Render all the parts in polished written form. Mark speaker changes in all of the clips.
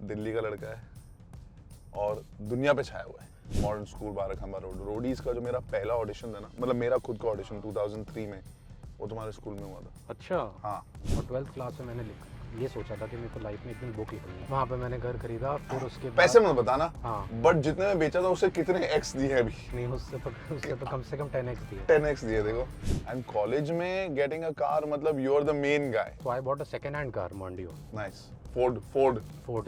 Speaker 1: दिल्ली का लड़का है और दुनिया पे छाया हुआ है। Modern school Barakhamba road, Roadies का जो मेरा पहला ऑडिशन था ना, मतलब मेरा खुद का ऑडिशन 2003 में, वो तुम्हारे स्कूल में हुआ था।
Speaker 2: अच्छा।
Speaker 1: हाँ।
Speaker 2: और 12th क्लास में मैंने ये सोचा था कि मेरे को लाइफ में एक दिन बुक लिखनी है। वहाँ पे मैंने घर खरीदा, फिर उसके बाद
Speaker 1: पैसे मत बताना।
Speaker 2: हाँ।
Speaker 1: बट जितने में बेचा था उससे कितने एक्स दिए अभी?
Speaker 2: नहीं, उससे तो कम से कम 10x दिए।
Speaker 1: 10x दिए देखो। एंड कॉलेज में गेटिंग अ कार, मतलब you are the main guy.
Speaker 2: तो I bought a second hand car, Mondeo.
Speaker 1: Nice. Ford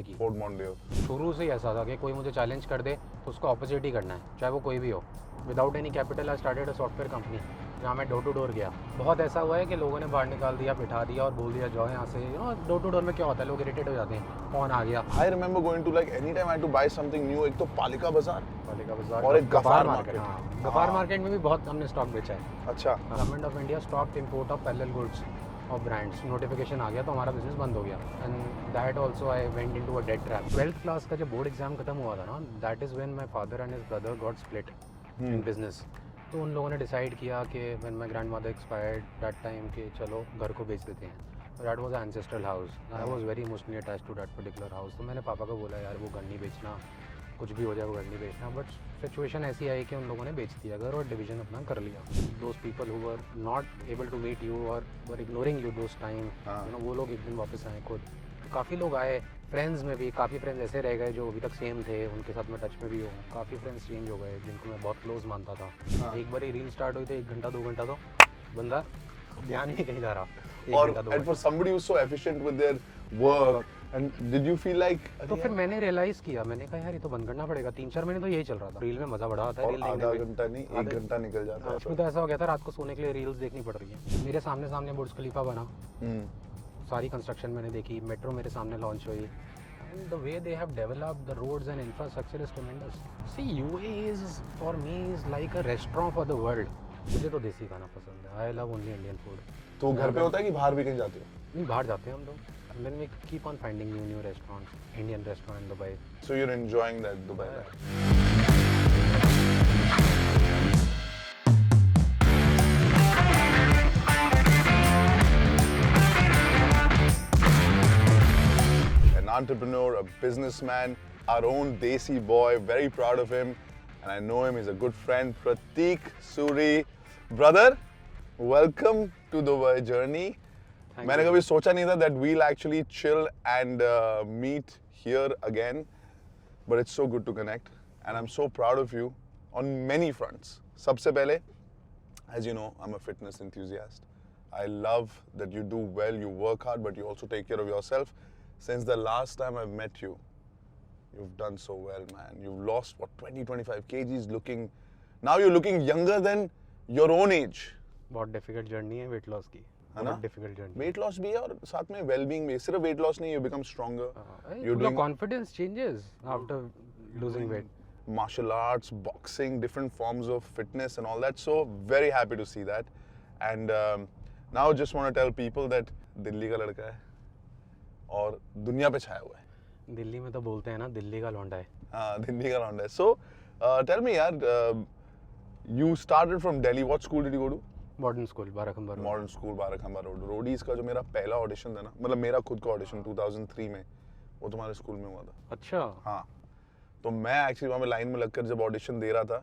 Speaker 2: की।
Speaker 1: Ford Mondeo.
Speaker 2: शुरू से ही ऐसा था कि कोई मुझे चैलेंज कर दे तो उसको ऑपोजिट ही करना है, चाहे वो कोई भी हो। Without any capital I started a software company, जहाँ मैं डोर टू डोर गया। बहुत ऐसा हुआ है कि लोगों ने बाहर निकाल दिया, बिठा दिया और बोल दिया जाओ यहाँ से। डोर टू डोर में क्या होता है, लोग इरिटेट हो जाते हैं, कौन आ गया।
Speaker 1: I remember going to like any time I had to buy something new. एक तो पालिका बाजार
Speaker 2: और एक
Speaker 1: गफार मार्केट।
Speaker 2: गफार मार्केट में भी बहुत हमने स्टॉक बेचा है।
Speaker 1: अच्छा।
Speaker 2: Government of India stop import of parallel goods और ब्रांड्स नोटिफिकेशन आ गया तो हमारा बिजनेस बंद हो गया। And that also I went into a debt trap. 12th class का जब बोर्ड एग्जाम खत्म हुआ था ना, that is when my father and his brother got split in business. तो उन लोगों ने डिसाइड किया कि when my grandmother expired that time कि चलो घर को बेच देते हैं। That was ancestral house. I was very emotionally attached to that particular house. तो मैंने पापा को बोला यार वो घर नहीं बेचना, कुछ भी हो जाए वो घर नहीं बेचना। बट सिचुएशन ऐसी आई कि उन लोगों ने बेच दिया घर और डिवीजन अपना कर लिया। Those people who were not able to meet you और were ignoring you those time, वो लोग एक दिन वापस आए खुद। तो काफ़ी लोग आए, फ्रेंड्स में भी काफ़ी फ्रेंड्स ऐसे रह गए जो अभी तक सेम थे, उनके साथ मैं टच में भी हूँ। काफ़ी फ्रेंड्स चेंज हो गए जिनको मैं बहुत क्लोज मानता था। एक बार ही रील स्टार्ट हुई तो 1 घंटा 2 घंटा तो बंदा ध्यान नहीं कहीं जा रहा।
Speaker 1: और and for somebody who's so efficient with their work, and did you feel like
Speaker 2: तो फिर मैंने रियलाइज किया, मैंने कहा यार ये तो बंद करना पड़ेगा। 3-4 महीने तो यही चल रहा था। रील में मजा बड़ा आता है, रील देखने में।
Speaker 1: आधा घंटा नहीं 1 घंटा निकल जाता है।
Speaker 2: उसमें तो ऐसा हो गया था रात को सोने के लिए रील्स देखनी पड़ रही है। मेरे सामने बुर्ज खलीफा बना, सारी कंस्ट्रक्शन मैंने देखी, मेट्रो मेरे सामने लॉन्च हुई। And the way they have developed the roads and infrastructure is tremendous. See UAE is for me is like a restaurant for the world. मुझे तो देसी खाना पसंद है। I love only Indian food.
Speaker 1: तो घर पे होता है कि बाहर भी कहीं जाते हो?
Speaker 2: नहीं, बाहर जाते हैं हम लोग। And then we keep on finding new restaurants, Indian restaurant in Dubai.
Speaker 1: So you're enjoying that Dubai life. An entrepreneur, a businessman, our own Desi boy, very proud of him. And I know him, he's a good friend, Prateek Suri. Brother, welcome to Dubai journey. मैंने कभी सोचा नहीं था that we'll actually chill and meet here again, but it's so good to connect and I'm so proud of you on many fronts. सबसे पहले, as you know, I'm a fitness enthusiast. I love that you do well, you work hard, but you also take care of yourself. Since the last time I've met you, you've done so well, man. You've lost, what, 20-25 kgs, now you're looking younger than your own age.
Speaker 2: बहुत difficult journey है weight loss की,
Speaker 1: है ना?
Speaker 2: Difficult journey.
Speaker 1: Weight loss भी है और साथ में वेलबींग भी। सिर्फ वेट लॉस नहीं, you become stronger, you doing
Speaker 2: confidence changes after losing weight,
Speaker 1: martial arts, boxing, different forms of fitness and all that. So very happy to see that. And now just want to tell people that Delhi का लड़का है और दुनिया पे छाया हुआ है।
Speaker 2: दिल्ली में तो बोलते हैं ना दिल्ली का लौंडा है।
Speaker 1: हाँ, दिल्ली का लौंडा है। So tell me यार, you started from Delhi. What school did you go to?
Speaker 2: Modern school Barakhamba road.
Speaker 1: Modern school Barakhamba road. Roadies का जो मेरा पहला ऑडिशन था ना, मतलब मेरा खुद का ऑडिशन 2003 में, वो तुम्हारे स्कूल में हुआ था।
Speaker 2: अच्छा।
Speaker 1: हाँ, तो मैं एक्चुअली वहाँ पे लाइन में लगकर जब ऑडिशन दे रहा था,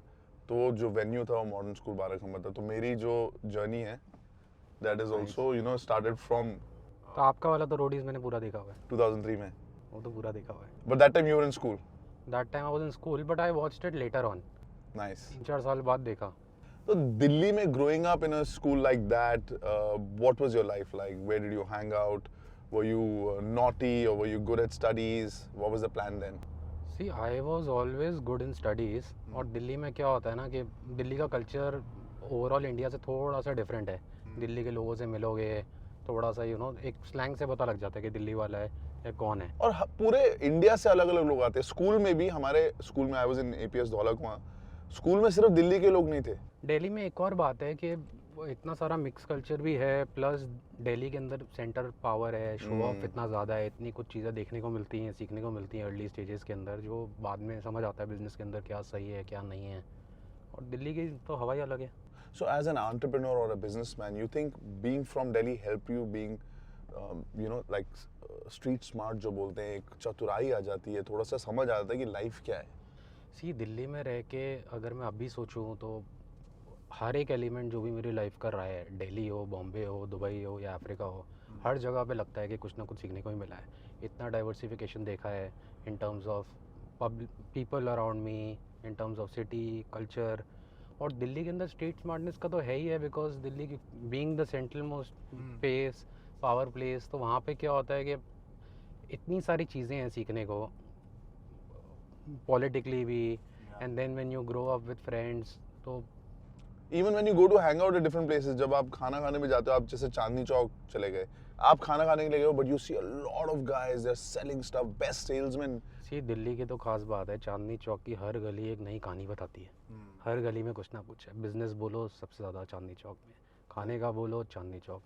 Speaker 1: तो जो वेन्यू था वो मॉडर्न स्कूल बाराखंबा था। तो मेरी जो जर्नी है, that is also you know started from.
Speaker 2: तो आपका वाला तो रोडीज मैंने पूरा देखा हुआ है।
Speaker 1: 2003 में
Speaker 2: वो तो पूरा देखा हुआ है।
Speaker 1: But that time you were in school?
Speaker 2: That time I was in school but I watched it later on.
Speaker 1: Nice.
Speaker 2: 3-4 साल बाद देखा।
Speaker 1: तो दिल्ली में growing up in a school like that, what was your life like? Where did you hang out? Were you naughty or were you good at studies? What was the plan then?
Speaker 2: See, I was always good in studies. और दिल्ली में क्या होता है ना कि दिल्ली का culture overall India से थोड़ा सा डिफरेंट है। दिल्ली के लोगों से मिलोगे थोड़ा सा एक स्लैंग से पता लग जाता है कि दिल्ली वाला है या कौन है।
Speaker 1: और पूरे इंडिया से अलग अलग लोग आते हैं। स्कूल में भी, हमारे स्कूल में, आई वाज इन APS धौलक, वहाँ स्कूल में सिर्फ दिल्ली के लोग नहीं थे।
Speaker 2: दिल्ली में एक और बात है कि इतना सारा मिक्स कल्चर भी है, प्लस दिल्ली के अंदर सेंटर पावर है, शो ऑफ इतना ज़्यादा है, इतनी कुछ चीज़ें देखने को मिलती हैं, सीखने को मिलती हैं अर्ली स्टेजेस के अंदर, जो बाद में समझ आता है बिजनेस के अंदर क्या सही है क्या नहीं है। और दिल्ली की तो हवा ही अलग है।
Speaker 1: So as an entrepreneur or a businessman, you think being from Delhi helped you being you know like street smart जो बोलते हैं, एक चतुराई आ जाती है, थोड़ा सा समझ आ जाता है कि लाइफ क्या है.
Speaker 2: सी दिल्ली में रह के अगर मैं अभी सोचूं तो हर एक एलिमेंट जो भी मेरी लाइफ कर रहा है, दिल्ली हो, बॉम्बे हो, दुबई हो या अफ्रीका हो, हर जगह पे लगता है कि कुछ ना कुछ सीखने को ही मिला है. इतना डाइवर्सिफिकेशन देखा है in terms of people around me, in terms of city culture. और दिल्ली के अंदर स्ट्रीट स्मार्टनेस का तो है ही है, बिकॉज दिल्ली की being the central most place, power place, तो वहाँ पे क्या होता है कि इतनी सारी चीज़ें हैं सीखने को पॉलिटिकली भी. And then when you grow up with friends तो
Speaker 1: even when you go to hang out at different places, जब आप खाना खाने में जाते हो, आप जैसे चांदनी चौक चले गए, आप खाना खाने के लिए गए हो, but you see a lot of guys, they are selling stuff, best salesman.
Speaker 2: See Delhi की तो खास बात है, चांदनी चौक की हर गली एक नई कहानी बताती है. हर गली में कुछ ना कुछ है. बिजनेस बोलो सबसे ज़्यादा चांदनी चौक में, खाने का बोलो चांदनी चौक,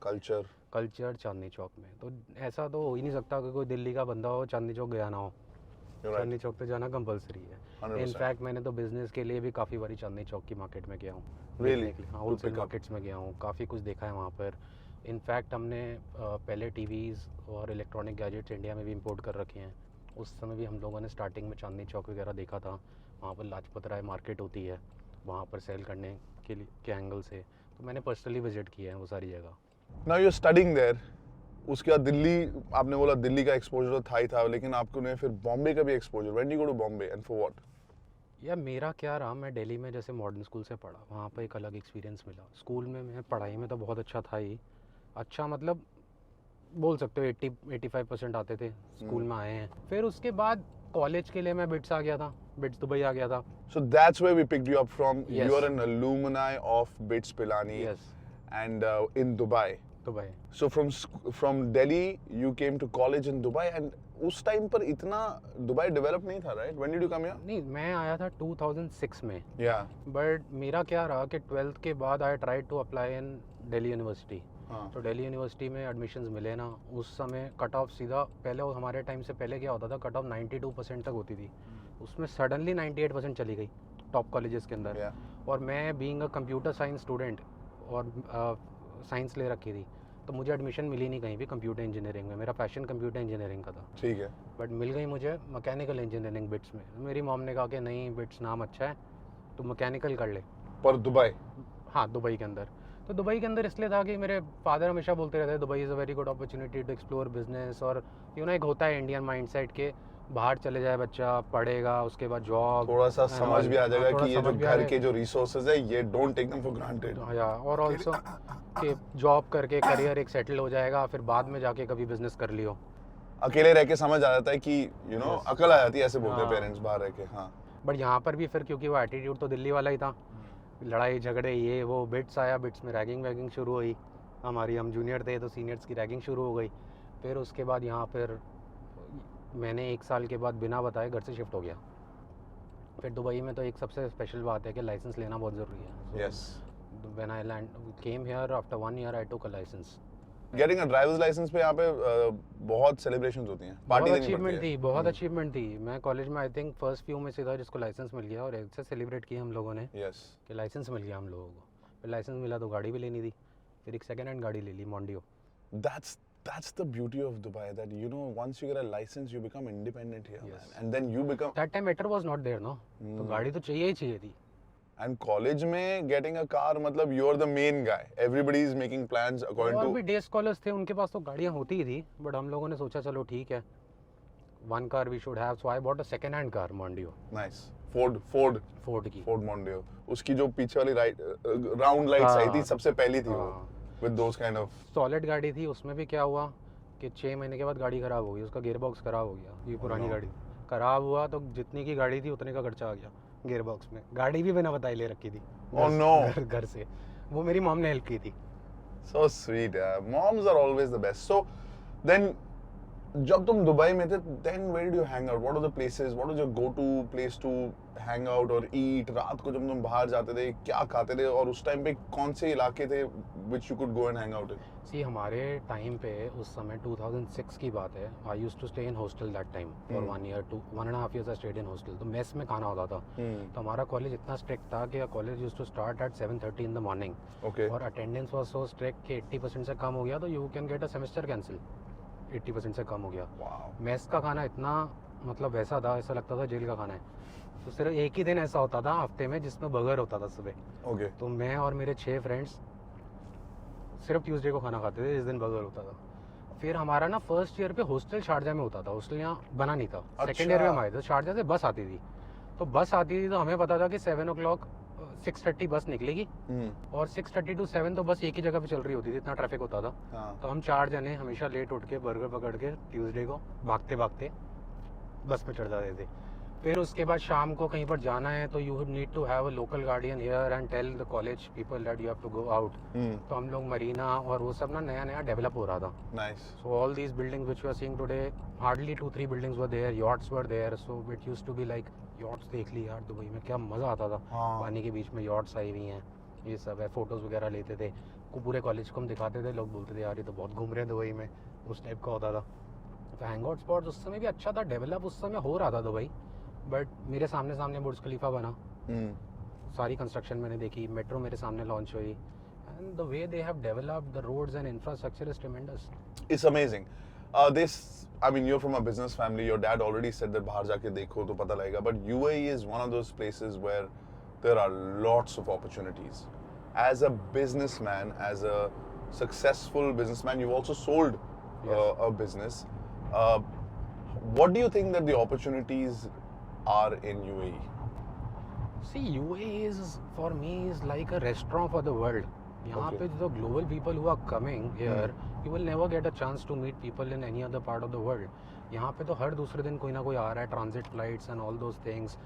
Speaker 2: कल्चर चांदनी चौक में. तो ऐसा तो हो ही नहीं सकता कि कोई दिल्ली का बंदा हो चांदनी चौक गया ना हो. चांदनी चौक तो जाना कंपलसरी है.
Speaker 1: 100%.
Speaker 2: इनफैक्ट मैंने तो बिजनेस के लिए भी काफ़ी बारी चांदनी चौक की मार्केट में गया हूँ.
Speaker 1: Really?
Speaker 2: हाँ, होलसेल मार्केट्स में गया हूँ, काफ़ी कुछ देखा है वहाँ पर. इनफैक्ट हमने पहले टीवीज़ और इलेक्ट्रॉनिक गैजेट्स इंडिया में भी इंपोर्ट कर रखे हैं. उस समय भी हम लोगों ने स्टार्टिंग में चांदनी चौक वगैरह देखा था. वहाँ पर लाजपत राय मार्केट होती है, वहाँ पर सेल करने के लिए के एंगल से तो मैंने पर्सनली विजिट किया है वो सारी जगह.
Speaker 1: Now you are studying there. उसके बाद दिल्ली, आपने बोला दिल्ली का एक्सपोजर तो था ही था, लेकिन आपको ने फिर बॉम्बे का भी exposure. When you go to Bombay and for what?
Speaker 2: या मेरा क्या रहा, मैं दिल्ली में जैसे मॉडर्न स्कूल से पढ़ा, वहाँ पर एक अलग एक्सपीरियंस मिला. स्कूल में मैं पढ़ाई में तो बहुत अच्छा था ही, अच्छा मतलब बोल सकते हो 80-85% आते थे स्कूल में आए हैं. फिर उसके बाद कॉलेज के लिए मैं बिट्स आ गया था, बिट्स दुबई आ गया था.
Speaker 1: So that's where we picked you up from.
Speaker 2: Yes.
Speaker 1: You are an alumni of BITS Pilani.
Speaker 2: Yes.
Speaker 1: And in Dubai.
Speaker 2: Dubai.
Speaker 1: So from Delhi you came to college in Dubai, and उस time पर इतना Dubai develop नहीं था, right? When did you come here?
Speaker 2: नहीं, मैं आया था 2006 में.
Speaker 1: Yeah.
Speaker 2: बट मेरा क्या रहा कि 12th के बाद I tried to apply in Delhi University.
Speaker 1: हाँ.
Speaker 2: तो दिल्ली यूनिवर्सिटी में एडमिशन्स मिले ना. उस समय कट ऑफ सीधा, पहले हमारे टाइम से पहले क्या होता था, कट ऑफ 92% तक होती थी. उसमें सडनली 98% चली गई टॉप कॉलेजेस के अंदर.
Speaker 1: Yeah.
Speaker 2: और मैं being a computer science student और साइंस ले रखी थी, तो मुझे एडमिशन मिली नहीं कहीं भी कंप्यूटर इंजीनियरिंग में. मेरा पैशन कंप्यूटर इंजीनियरिंग का था.
Speaker 1: ठीक है.
Speaker 2: बट मिल गई मुझे मैकेनिकल इंजीनियरिंग बिट्स में. मेरी मॉम ने कहा कि नहीं, बिट्स नाम अच्छा है, तो मैकेनिकल कर ले.
Speaker 1: पर दुबई?
Speaker 2: हाँ, दुबई के अंदर. तो दुबई के अंदर इसलिए था कि मेरे फादर हमेशा बोलते रहते हैं Dubai is a very good opportunity to explore business. और यू नो एक होता है इंडियन माइंडसेट के बाहर चले जाए बच्चा, पढ़ेगा, उसके बाद जॉब,
Speaker 1: थोड़ा सा समझ भी आ जाएगा कि ये जो घर के
Speaker 2: जो
Speaker 1: जो रिसोर्सेज है, ये don't take them for granted.
Speaker 2: और ऑल्सो कि जॉब करके करियर एक सेटल हो जाएगा, फिर बाद में जाके कभी बिजनेस कर लियो.
Speaker 1: अकेले रह के समझ आ जाता है कि यू नो
Speaker 2: Yes.
Speaker 1: अकल आ जाती है, ऐसे बोलते हैं
Speaker 2: हाँ.
Speaker 1: पेरेंट्स बाहर रह के. हाँ.
Speaker 2: बट यहाँ पर भी फिर क्योंकि वो एटीट्यूड तो दिल्ली वाला ही था, लड़ाई झगड़े ये वो. बिट्स आया, बिट्स में रैगिंग वैगिंग शुरू हुई हमारी. हम जूनियर थे तो सीनियर्स की रैगिंग शुरू हो गई. फिर उसके बाद यहाँ फिर मैंने 1 साल के बाद बिना बताए घर से शिफ्ट हो गया. फिर दुबई में तो एक सबसे स्पेशल बात है कि लाइसेंस लेना बहुत ज़रूरी है.
Speaker 1: Yes.
Speaker 2: When I came here after 1 year I took a license.
Speaker 1: Getting a driver's license पे यहाँ पे बहुत सेलिब्रेशंस होती हैं,
Speaker 2: बहुत
Speaker 1: पार्टी देनी
Speaker 2: अचीवमेंट
Speaker 1: पड़ती है.
Speaker 2: थी, बहुत अचीवमेंट थी. मैं कॉलेज में आई थिंक फर्स्ट फ्यू में सीधा जिसको लाइसेंस मिल गया, और ऐसे सेलिब्रेट किया हम लोगों ने
Speaker 1: Yes.
Speaker 2: कि लाइसेंस मिल गया हम लोगों को. फिर लाइसेंस मिला तो गाड़ी भी लेनी थी. फिर एक सेकेंड हैंड गाड़ी ले ली, Mondeo.
Speaker 1: That's the beauty of Dubai, that you know once you get a license you become independent here.
Speaker 2: Yes.
Speaker 1: Man. And then you become,
Speaker 2: that time matter was not there no. तो गाड़ी तो चाहिए ही चाहिए थी.
Speaker 1: and college में getting a car मतलब you're the main guy, everybody is making plans according
Speaker 2: और भी
Speaker 1: to.
Speaker 2: डे स्कॉलर्स थे, उनके पास तो गाड़ियाँ होती ही थी. बट हम लोगों ने सोचा चलो ठीक है, 1 car we should have. So I bought a second hand car, Mondeo,
Speaker 1: Nice. Ford
Speaker 2: Ford की.
Speaker 1: Mondeo. उसकी जो पीछे वाली राउंड लाइट्स आई थी,
Speaker 2: हाँ.
Speaker 1: सबसे पहली थी वो,
Speaker 2: हाँ.
Speaker 1: with those kind of.
Speaker 2: Solid गाड़ी थी. उसमें भी क्या हुआ कि 6 महीने के बाद गाड़ी ख़राब हो गई, उसका गियर बॉक्स ख़राब हो गया. ये पुरानी
Speaker 1: no.
Speaker 2: गाड़ी ख़राब हुआ तो जितनी की गाड़ी थी उतने का खर्चा आ गया गियर बॉक्स में. गाड़ी भी बिना बताए ले रखी थी.
Speaker 1: Oh no.
Speaker 2: घर से. वो मेरी मॉम ने हेल्प की थी.
Speaker 1: So sweet, yeah. Moms are always the best. So then जब तुम दुबई में थे, then where did you hang out? What are the places? What was your go-to place to hang out or eat? रात को जब तुम बाहर जाते थे, क्या खाते थे और उस टाइम पे कौन से इलाके थे which you could go and hang out in?
Speaker 2: सी हमारे टाइम पे उस समय 2006 की बात है. I use to stay in hostel that time for 1 year to 1.5 years. I stayed in hostel. तो मेस में खाना होता था. तो हमारा कॉलेज इतना स्ट्रिक्ट था कि college use to start at 7:30 in the morning.
Speaker 1: Okay.
Speaker 2: और अटेंडेंस वाज सो स्ट्रिक्ट कि 80% से कम हो गया तो you can get a semester cancel. 80% से कम हो गया.
Speaker 1: Wow.
Speaker 2: मेस का खाना इतना मतलब वैसा था, ऐसा लगता था जेल का खाना है. तो सिर्फ एक ही दिन ऐसा होता था हफ्ते में जिसमें बर्गर होता था सुबह.
Speaker 1: Okay.
Speaker 2: तो मैं और मेरे 6 फ्रेंड्स सिर्फ ट्यूसडे को खाना खाते थे जिस दिन बर्गर होता था. फिर हमारा ना फर्स्ट ईयर पे हॉस्टल शारजा में होता था. हॉस्टल यहाँ बना नहीं था. सेकेंड ईयर में हम आए थे. शारजा से बस आती थी. तो बस आती थी तो हमें पता था कि 7 o'clock 6:30 बस निकलेगी. और 6:30 to 7 तो बस एक ही जगह पे चल रही होती थी, इतना ट्रैफिक होता था.
Speaker 1: हाँ.
Speaker 2: तो हम 4 जने हमेशा लेट उठ के बर्गर पकड़ के ट्यूसडे को भागते भागते बस में चढ़ जाते थे. फिर उसके बाद शाम को कहीं पर जाना है तो you need to have a local guardian here and tell the college people that you have to go out. तो हम लोग मरीना और वो सब ना नया नया डेवलप हो रहा था.
Speaker 1: Nice.
Speaker 2: So all these buildings which we are seeing today, hardly 2-3 buildings were there, yachts were there. So it used to be like yachts देख ली यार दुबई में, क्या मज़ा आता था.
Speaker 1: हाँ.
Speaker 2: पानी के बीच में yachts आई हुई हैं, ये सब है. फोटोज़ वगैरह लेते थे. को पूरे कॉलेज को हम दिखाते थे. लोग बोलते थे यार ये तो बहुत घूम रहे हैं दुबई में. उस टाइप का होता था. तो हैंग आउट स्पॉट उस समय भी अच्छा था. डेवलप उस समय हो रहा था दुबई. बट मेरे सामने सामने बुर्ज खलीफा बना. सारी कंस्ट्रक्शन मैंने देखी. मेट्रो मेरे सामने लॉन्च हुई. And the way they have developed the roads and infrastructure is tremendous.
Speaker 1: It's amazing. I mean, you're from a business family. Your dad already said that बाहर जाके देखो तो पता लगेगा. But UAE is one of those places where there are lots of opportunities. As a businessman, as a successful businessman, you've also sold a business. What do you think that the opportunities are in UAE?
Speaker 2: See, UAE is for me is like a restaurant for the world. यहाँ
Speaker 1: Okay.
Speaker 2: पे जो global people who are coming here, you will never get a chance to meet people in any other part of the world. यहाँ पे तो हर दूसरे दिन कोई ना कोई आ रहा है, transit flights and all those things.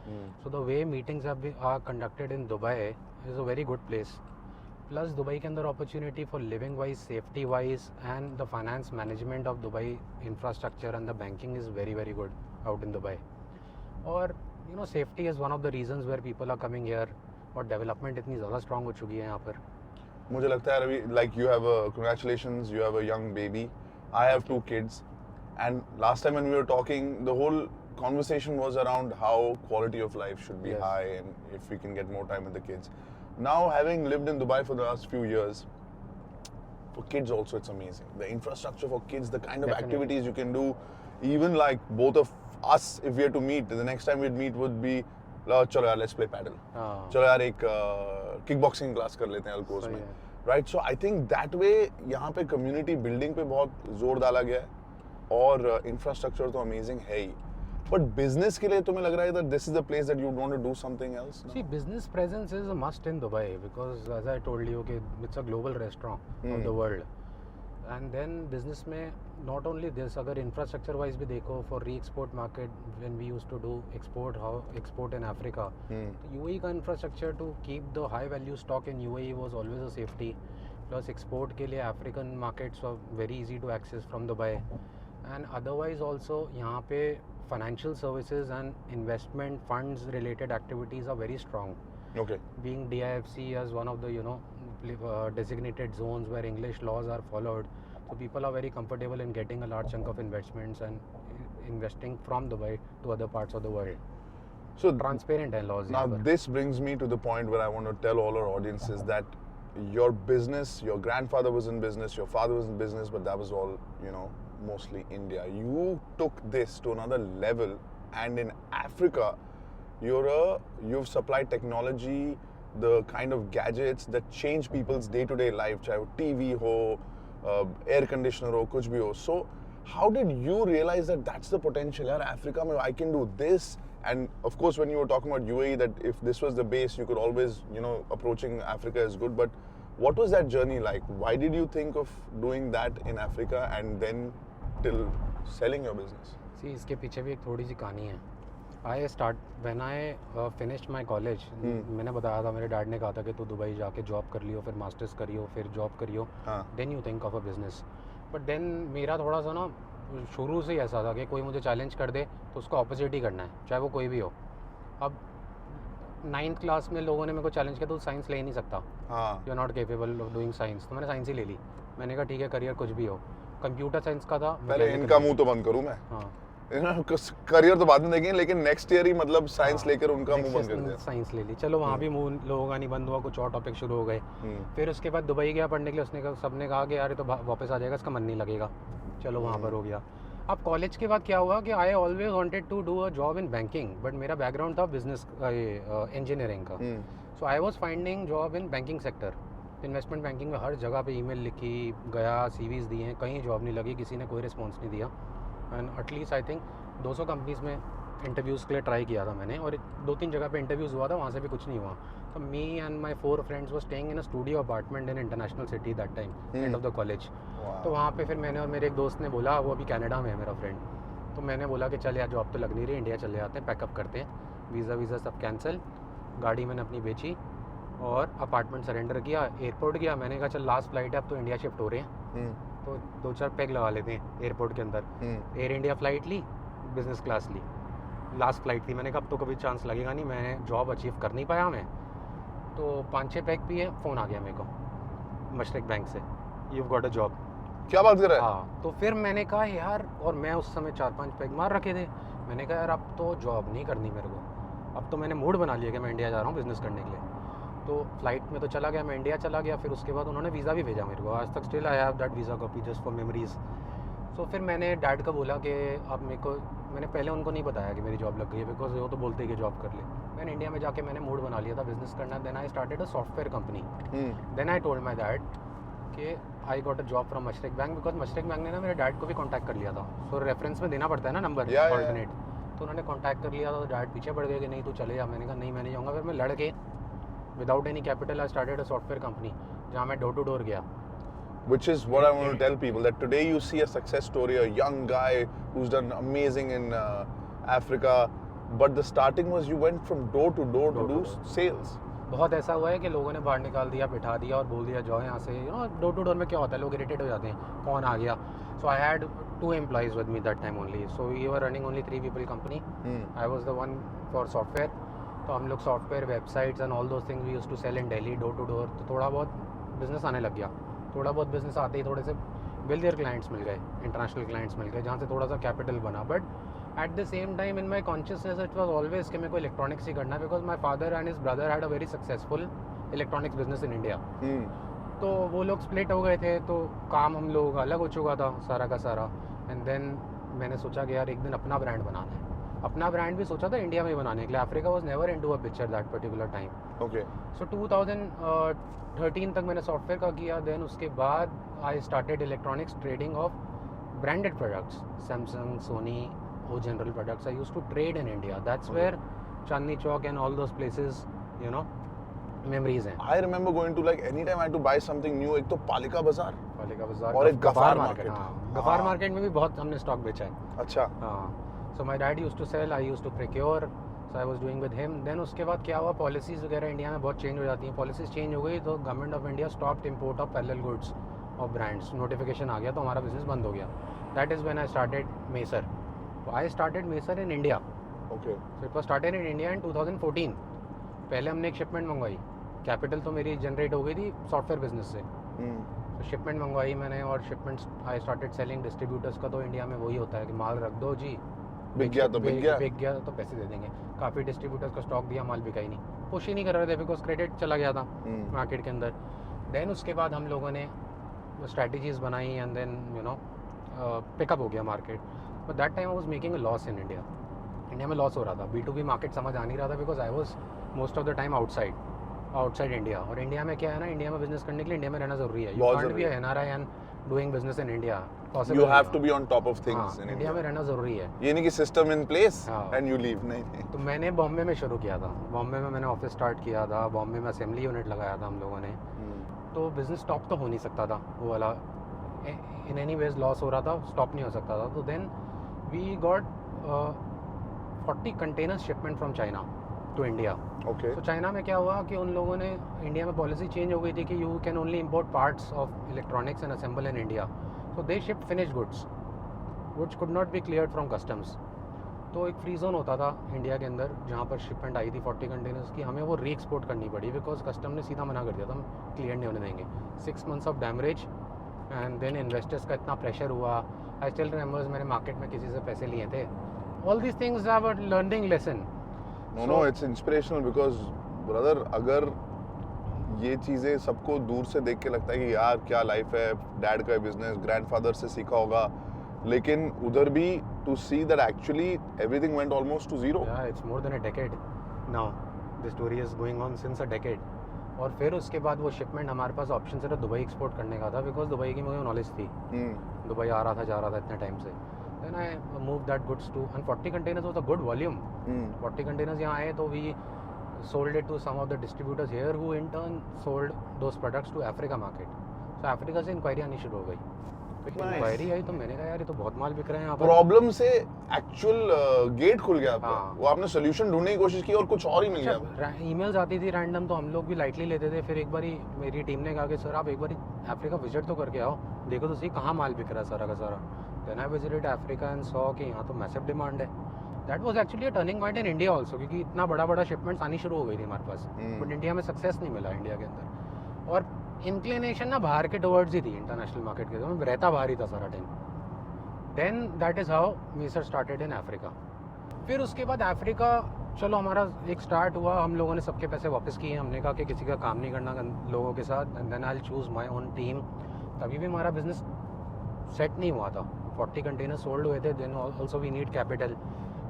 Speaker 2: So the way meetings are conducted in Dubai is a very good place. Plus Dubai के अंदर opportunity for living wise, safety wise and the finance management of Dubai infrastructure and the banking is very very good out in Dubai. और you know safety is one of the reasons where people are coming here. और development इतनी ज़्यादा strong हो चुकी है यहाँ पर.
Speaker 1: मुझे लगता है Ravi, like you have a congratulations, you have a young baby. I have 2 kids, and last time when we were talking, the whole conversation was around how quality of life should be
Speaker 2: Yes.
Speaker 1: high and if we can get more time with the kids. Now, having lived in Dubai for the last few years, for kids also it's amazing. The infrastructure for kids, the kind of
Speaker 2: Definitely.
Speaker 1: activities you can do, even like both of us, if we had to meet, the next time we'd meet would be, चलो यार, let's play paddle.
Speaker 2: हाँ.
Speaker 1: चलो यार एक kick boxing class कर लेते हैं अल्कोज
Speaker 2: सही
Speaker 1: में.
Speaker 2: है.
Speaker 1: Right. So I think that way यहाँ पे कम्युनिटी बिल्डिंग पे बहुत जोर डाला गया है और इंफ्रास्ट्रक्चर तो अमेजिंग है ही. बट बिजनेस के लिए तुम्हें लग रहा है that this is the place that you want to do something else?
Speaker 2: See, business presence is a must in Dubai because, as I told you, okay, it's a global restaurant of the world. And then business में not only this, अगर infrastructure wise भी देखो, for re-export market when we used to do export in Africa, तो UAE का infrastructure to keep the high value stock in UAE was always a safety. Plus export के लिए African markets were very easy to access from Dubai. And otherwise also यहाँ पे financial services and investment funds related activities are very strong.
Speaker 1: Okay.
Speaker 2: Being DIFC as one of the designated zones where English laws are followed, so people are very comfortable in getting a large chunk of investments and investing from Dubai to other parts of the world.
Speaker 1: So
Speaker 2: Transparent है laws
Speaker 1: now
Speaker 2: यहाँ पर.
Speaker 1: this brings me to the point where I want to tell all our audiences that your business, your grandfather was in business, your father was in business, but that was all, mostly India. You took this to another level, and in Africa, you've supplied technology, the kind of gadgets that change people's day-to-day life, चाहे वो TV हो, air conditioner हो, कुछ भी हो. So how did you realize that that's the potential? यार Africa में I can do this. And of course, when you were talking about UAE, that if this was the base, you could always, approaching Africa is good. But what was that journey like? Why did you think of doing that in Africa and then till selling your business?
Speaker 2: See, इसके पीछे भी एक थोड़ी सी कहानी है. When I finished my college, मैंने बताया था, मेरे डैड ने कहा था कि तू दुबई जाके जॉब कर लियो, फिर मास्टर्स करियो, फिर जॉब करियो,
Speaker 1: हाँ.
Speaker 2: then you think of a business. But then मेरा थोड़ा सा ना शुरू से ही ऐसा था कि कोई मुझे चैलेंज कर दे तो उसको ऑपोजिट ही करना है, चाहे वो कोई भी हो। अब 9th क्लास में लोगों ने मेरे को चैलेंज किया तो साइंस ले ही नहीं सकता,
Speaker 1: हाँ
Speaker 2: you are not capable of doing science, तो मैंने साइंस ही ले ली। मैंने कहा ठीक है करियर कुछ भी हो, कंप्यूटर साइंस का था।
Speaker 1: पहले इनका मुंह तो बंद करूं मैं,
Speaker 2: हाँ
Speaker 1: करियर तो बाद में देखेंगे, लेकिन नेक्स्ट ईयर ही मतलब साइंस
Speaker 2: हाँ,
Speaker 1: लेकर उनका मुंह
Speaker 2: next
Speaker 1: बंद कर
Speaker 2: year
Speaker 1: दिया।
Speaker 2: साइंस ले ली, चलो वहाँ भी मुंह लोगों का नहीं बंद हुआ, कुछ और टॉपिक शुरू हो गए। फिर उसके बाद दुबई गया पढ़ने के लिए, उसने कहा, सबने कहा कि यार ये तो वापस आ जाएगा, इसका मन नहीं लगेगा, चलो वहाँ पर हो गया। अब कॉलेज के बाद क्या हुआ कि I always wanted to do a job in banking, but मेरा बैकग्राउंड था बिजनेस इंजीनियरिंग का। So I was finding job in banking sector, investment banking में हर जगह पे ईमेल लिखी, गया सीवीज दिए हैं, कहीं जॉब नहीं लगी, किसी ने कोई रिस्पॉन्स नहीं दिया। And at least I think 200 companies में इंटरव्यूज़ के लिए ट्राई किया था मैंने, और 2-3 जगह पे इंटरव्यूज़ हुआ था, वहाँ से भी कुछ नहीं हुआ। तो मी एंड माई 4 फ्रेंड्स वो staying in a studio apartment in international city that time, end of the college. तो वहाँ पे फिर मैंने और मेरे एक दोस्त ने बोला, वो अभी कनाडा में है मेरा फ्रेंड, तो मैंने बोला कि चल यार जॉब तो लग नहीं रही, इंडिया चले जाते हैं, पैकअप करते हैं। वीज़ा सब कैंसिल, गाड़ी मैंने अपनी बेची और अपार्टमेंट सरेंडर किया, एयरपोर्ट गया। मैंने कहा चल लास्ट फ्लाइट है, अब तो इंडिया शिफ्ट हो रहे हैं, तो 2-4 पैग लगा लेते हैं एयरपोर्ट के अंदर। एयर इंडिया फ़्लाइट ली, बिज़नेस क्लास ली, लास्ट फ्लाइट थी। मैंने कहा अब तो कभी चांस लगेगा नहीं, मैं जॉब अचीव कर नहीं पाया मैं, तो 5-6 पैग पिए, फ़ोन आ गया मेरे को मशरक बैंक से, यू गॉट अ जॉब।
Speaker 1: क्या बात कर रहा है?
Speaker 2: हाँ, तो फिर मैंने कहा यार, और मैं उस समय 4-5 पैग मार रखे थे, मैंने कहा यार अब तो जॉब नहीं करनी मेरे को, अब तो मैंने मूड बना लिया कि मैं इंडिया जा रहा हूँ बिज़नेस करने के लिए। तो फ्लाइट में तो चला गया, मैं इंडिया चला गया। फिर उसके बाद उन्होंने वीज़ा भी भेजा मेरे को, आज तक still I have that visa copy just for memories. So फिर मैंने डैड को बोला कि अब मेरे को, मैंने पहले उनको नहीं बताया कि मेरी जॉब लग गई है, बिकॉज वो तो बोलते ही कि जॉब कर ले। मैंने इंडिया में जाके मैंने मूड बना लिया था बिज़नेस करना। Then I started a software company. Then I told my dad कि I got a job from Mashreq bank, because Mashreq bank ने ना मेरे डैड को भी कॉन्टैक्ट कर लिया था। सो रेफरेंस में देना पड़ता है ना नंबर ऑल्टरनेट, तो उन्होंने कॉन्टैक्ट कर लिया था। तो डैड पीछे पड़ गए कि नहीं तू चले जा। मैंने कहा नहीं मैं नहीं जाऊँगा। फिर मैं लड़के without any capital I started a software company, जहाँ मैं डोर टू डोर गया।
Speaker 1: Which is what I want to tell people, that today you see a success story, a young guy who's done amazing in Africa, but the starting was you went from door to door to do sales.
Speaker 2: बहुत ऐसा हुआ है कि लोगों ने बाहर निकाल दिया, बिठा दिया और बोल दिया जाओ यहाँ से। You know door to door में क्या होता है, लोग इरिटेट हो जाते हैं, कौन आ गया। So I had 2 employees with me that time only, so we were running only 3 people company. I was the one for software. तो हम लोग software, websites and all those things we used to sell in Delhi door to door. तो थोड़ा बहुत business आने लग गया। थोड़ा बहुत बिजनेस आते ही थोड़े से वेल्थियर क्लाइंट्स मिल गए, इंटरनेशनल क्लाइंट्स मिल गए, जहाँ से थोड़ा सा कैपिटल बना। But at the same time in my consciousness it was always कि मेरे को इलेक्ट्रॉनिक्स ही करना है, because my father and his brother had a very successful electronics business in India. तो वो लोग स्प्लिट हो गए थे, तो काम हम लोग अलग हो चुका था सारा का सारा। एंड देन मैंने सोचा कि यार एक दिन अपना ब्रांड बनाना है। अपना ब्रांड भी सोचा था इंडिया में ही बनाने के लिए। Africa was never into a picture that particular time.
Speaker 1: Okay.
Speaker 2: So 2013 तक मैंने सॉफ्टवेयर का किया। देन उसके बाद I started electronics trading of branded products, Samsung, Sony, वो general products I used to trade in India. That's where Chandni Chowk and all those places, you know, memories हैं।
Speaker 1: I remember going to, like, anytime I had to buy something new, एक तो पालिका बाजार
Speaker 2: पालिका बाजार
Speaker 1: और एक गफार मार्केट।
Speaker 2: हाँ, गफार मार्केट में भी बहुत हमने स्टॉक बेचा है।
Speaker 1: अच्छा।
Speaker 2: हाँ, so my dad used to sell, I used to procure, so I was doing with him. Then उसके बाद क्या हुआ, पॉलिसीज़ वगैरह इंडिया में बहुत चेंज हो जाती हैं। पॉलिसीज़ चेंज हो गई तो government of India stopped import of parallel goods और ब्रांड्स। नोटिफिकेशन आ गया तो हमारा बिजनेस बंद हो गया। That is when I started Maser. I started Maser in India.
Speaker 1: Okay.
Speaker 2: So it was started in India in 2014। पहले हमने एक शिपमेंट मंगवाई, कैपिटल तो मेरी जनरेट हो गई थी सॉफ्टवेयर बिजनेस से। तो शिपमेंट मंगवाई मैंने, और shipments I started selling. Distributors का तो इंडिया में वही होता है कि माल रख दो जी,
Speaker 1: बिक गया तो बिक गया।
Speaker 2: बिक गया तो पैसे दे देंगे। काफ़ी डिस्ट्रीब्यूटर्स का स्टॉक दिया, माल बिका ही नहीं, पुश ही नहीं कर रहे थे बिकॉज क्रेडिट चला गया था मार्केट के अंदर। देन उसके बाद हम लोगों ने स्ट्रैटेजीज बनाई and then you know pickup हो गया market. But that time I was making a loss in India. India में लॉस हो रहा था, B2B मार्केट समझ आ नहीं रहा था, because I was most of the time outside India. और इंडिया में क्या है ना, इंडिया में बिजनेस करने के लिए इंडिया में रहना जरूरी है। You can't be NRI and doing business in India, possible.
Speaker 1: You have to be on top of things in
Speaker 2: India
Speaker 1: India.
Speaker 2: में रहना जरूरी है।
Speaker 1: ये नहीं कि सिस्टम इन प्लेस
Speaker 2: हाँ।
Speaker 1: एंड यू लीव, नहीं।
Speaker 2: तो मैंने बॉम्बे में शुरू किया था। बॉम्बे में मैंने ऑफिस स्टार्ट किया था, बॉम्बे में असेंबली यूनिट लगाया था हम लोगों ने। तो बिजनेस स्टॉप तो हो नहीं सकता था, वो वाला इन एनी वेज लॉस हो रहा था, स्टॉप नहीं हो सकता था। तो then we got 40 container shipment from China to India.
Speaker 1: Okay.
Speaker 2: तो चाइना में क्या हुआ कि उन लोगों ने, इंडिया में पॉलिसी चेंज हो गई थी कि you can only import parts of electronics and assemble in India. So they shift finish goods which could not be cleared from customs. तो एक फ्री जोन होता था इंडिया के अंदर जहाँ पर शिपमेंट आई थी 40 कंटेनर्स की, हमें वो री एक्सपोर्ट करनी पड़ी बिकॉज कस्टम ने सीधा मना कर दिया था हम क्लियर नहीं होने देंगे. 6 months ऑफ डैमरेज एंड देन इन्वेस्टर्स का इतना प्रेशर हुआ. आई स्टिल रिमेंबर्स मैंने मार्केट में किसी से पैसे लिए थे. All these things have a learning lesson.
Speaker 1: No, it's inspirational because brother, अगर ये चीज़ें सबको दूर से देख के लगता है कि यार क्या लाइफ है, डैड का बिजनेस, ग्रैंडफादर से सीखा होगा, लेकिन उधर भी to see that actually everything went almost to zero.
Speaker 2: Yeah, it's more than a decade now. The story is going on since a decade. और फिर उसके बाद वो शिपमेंट हमारे पास ऑप्शन सिर्फ दुबई एक्सपोर्ट करने का था बिकॉज दुबई की मुझे नॉलेज थी. दुबई आ रहा था जा रहा था इतने टाइम से. Then I moved that goods to, and 40 containers was a good volume. 40 containers यहाँ आए तो we sold it to some of the distributors here who in turn sold those products to Africa market. So Africa से inquiry आनी शुरू हो गई. तो
Speaker 1: Nice.
Speaker 2: Inquiry आई तो मैंने कहा यार ये तो बहुत माल बिक रहे हैं यहाँ पर.
Speaker 1: प्रॉब्लम से एक्चुअल गेट खुल गया आपका.
Speaker 2: हाँ.
Speaker 1: वो आपने सोल्यूशन ढूंढने की कोशिश की और कुछ और ही मिल गया.
Speaker 2: ईमेल्स आती थी रैंडम तो हम लोग भी लाइटली लेते थे. फिर एक बारी मेरी टीम ने कहा कि सर आप एक बारी अफ्रीका विजिट तो करके आओ, देखो तो सही कहाँ माल बिक रहा है सारा का सारा. Then I visited Africa and saw कि यहाँ तो मैसिव डिमांड है. That was actually a turning point in India also क्योंकि इतना बड़ा बड़ा शिपमेंट्स आनी शुरू हो गई थी हमारे पास. बट इंडिया में सक्सेस नहीं मिला इंडिया के अंदर. और इंक्लिनेशन ना बाहर के टुवर्ड्स ही थी इंटरनेशनल मार्केट के. मैं रहता बाहर ही था सारा time. Then that is how we sir started in Africa. फिर उसके बाद अफ्रीका चलो हमारा एक स्टार्ट हुआ. हम लोगों ने सबके पैसे वापस किए. हमने कहा कि किसी का काम नहीं करना लोगों के साथ. And then I will choose my own team. तभी भी हमारा बिजनेस सेट नहीं हुआ था. 40 कंटेनर सोल्ड हुए थे. Then also we need capital.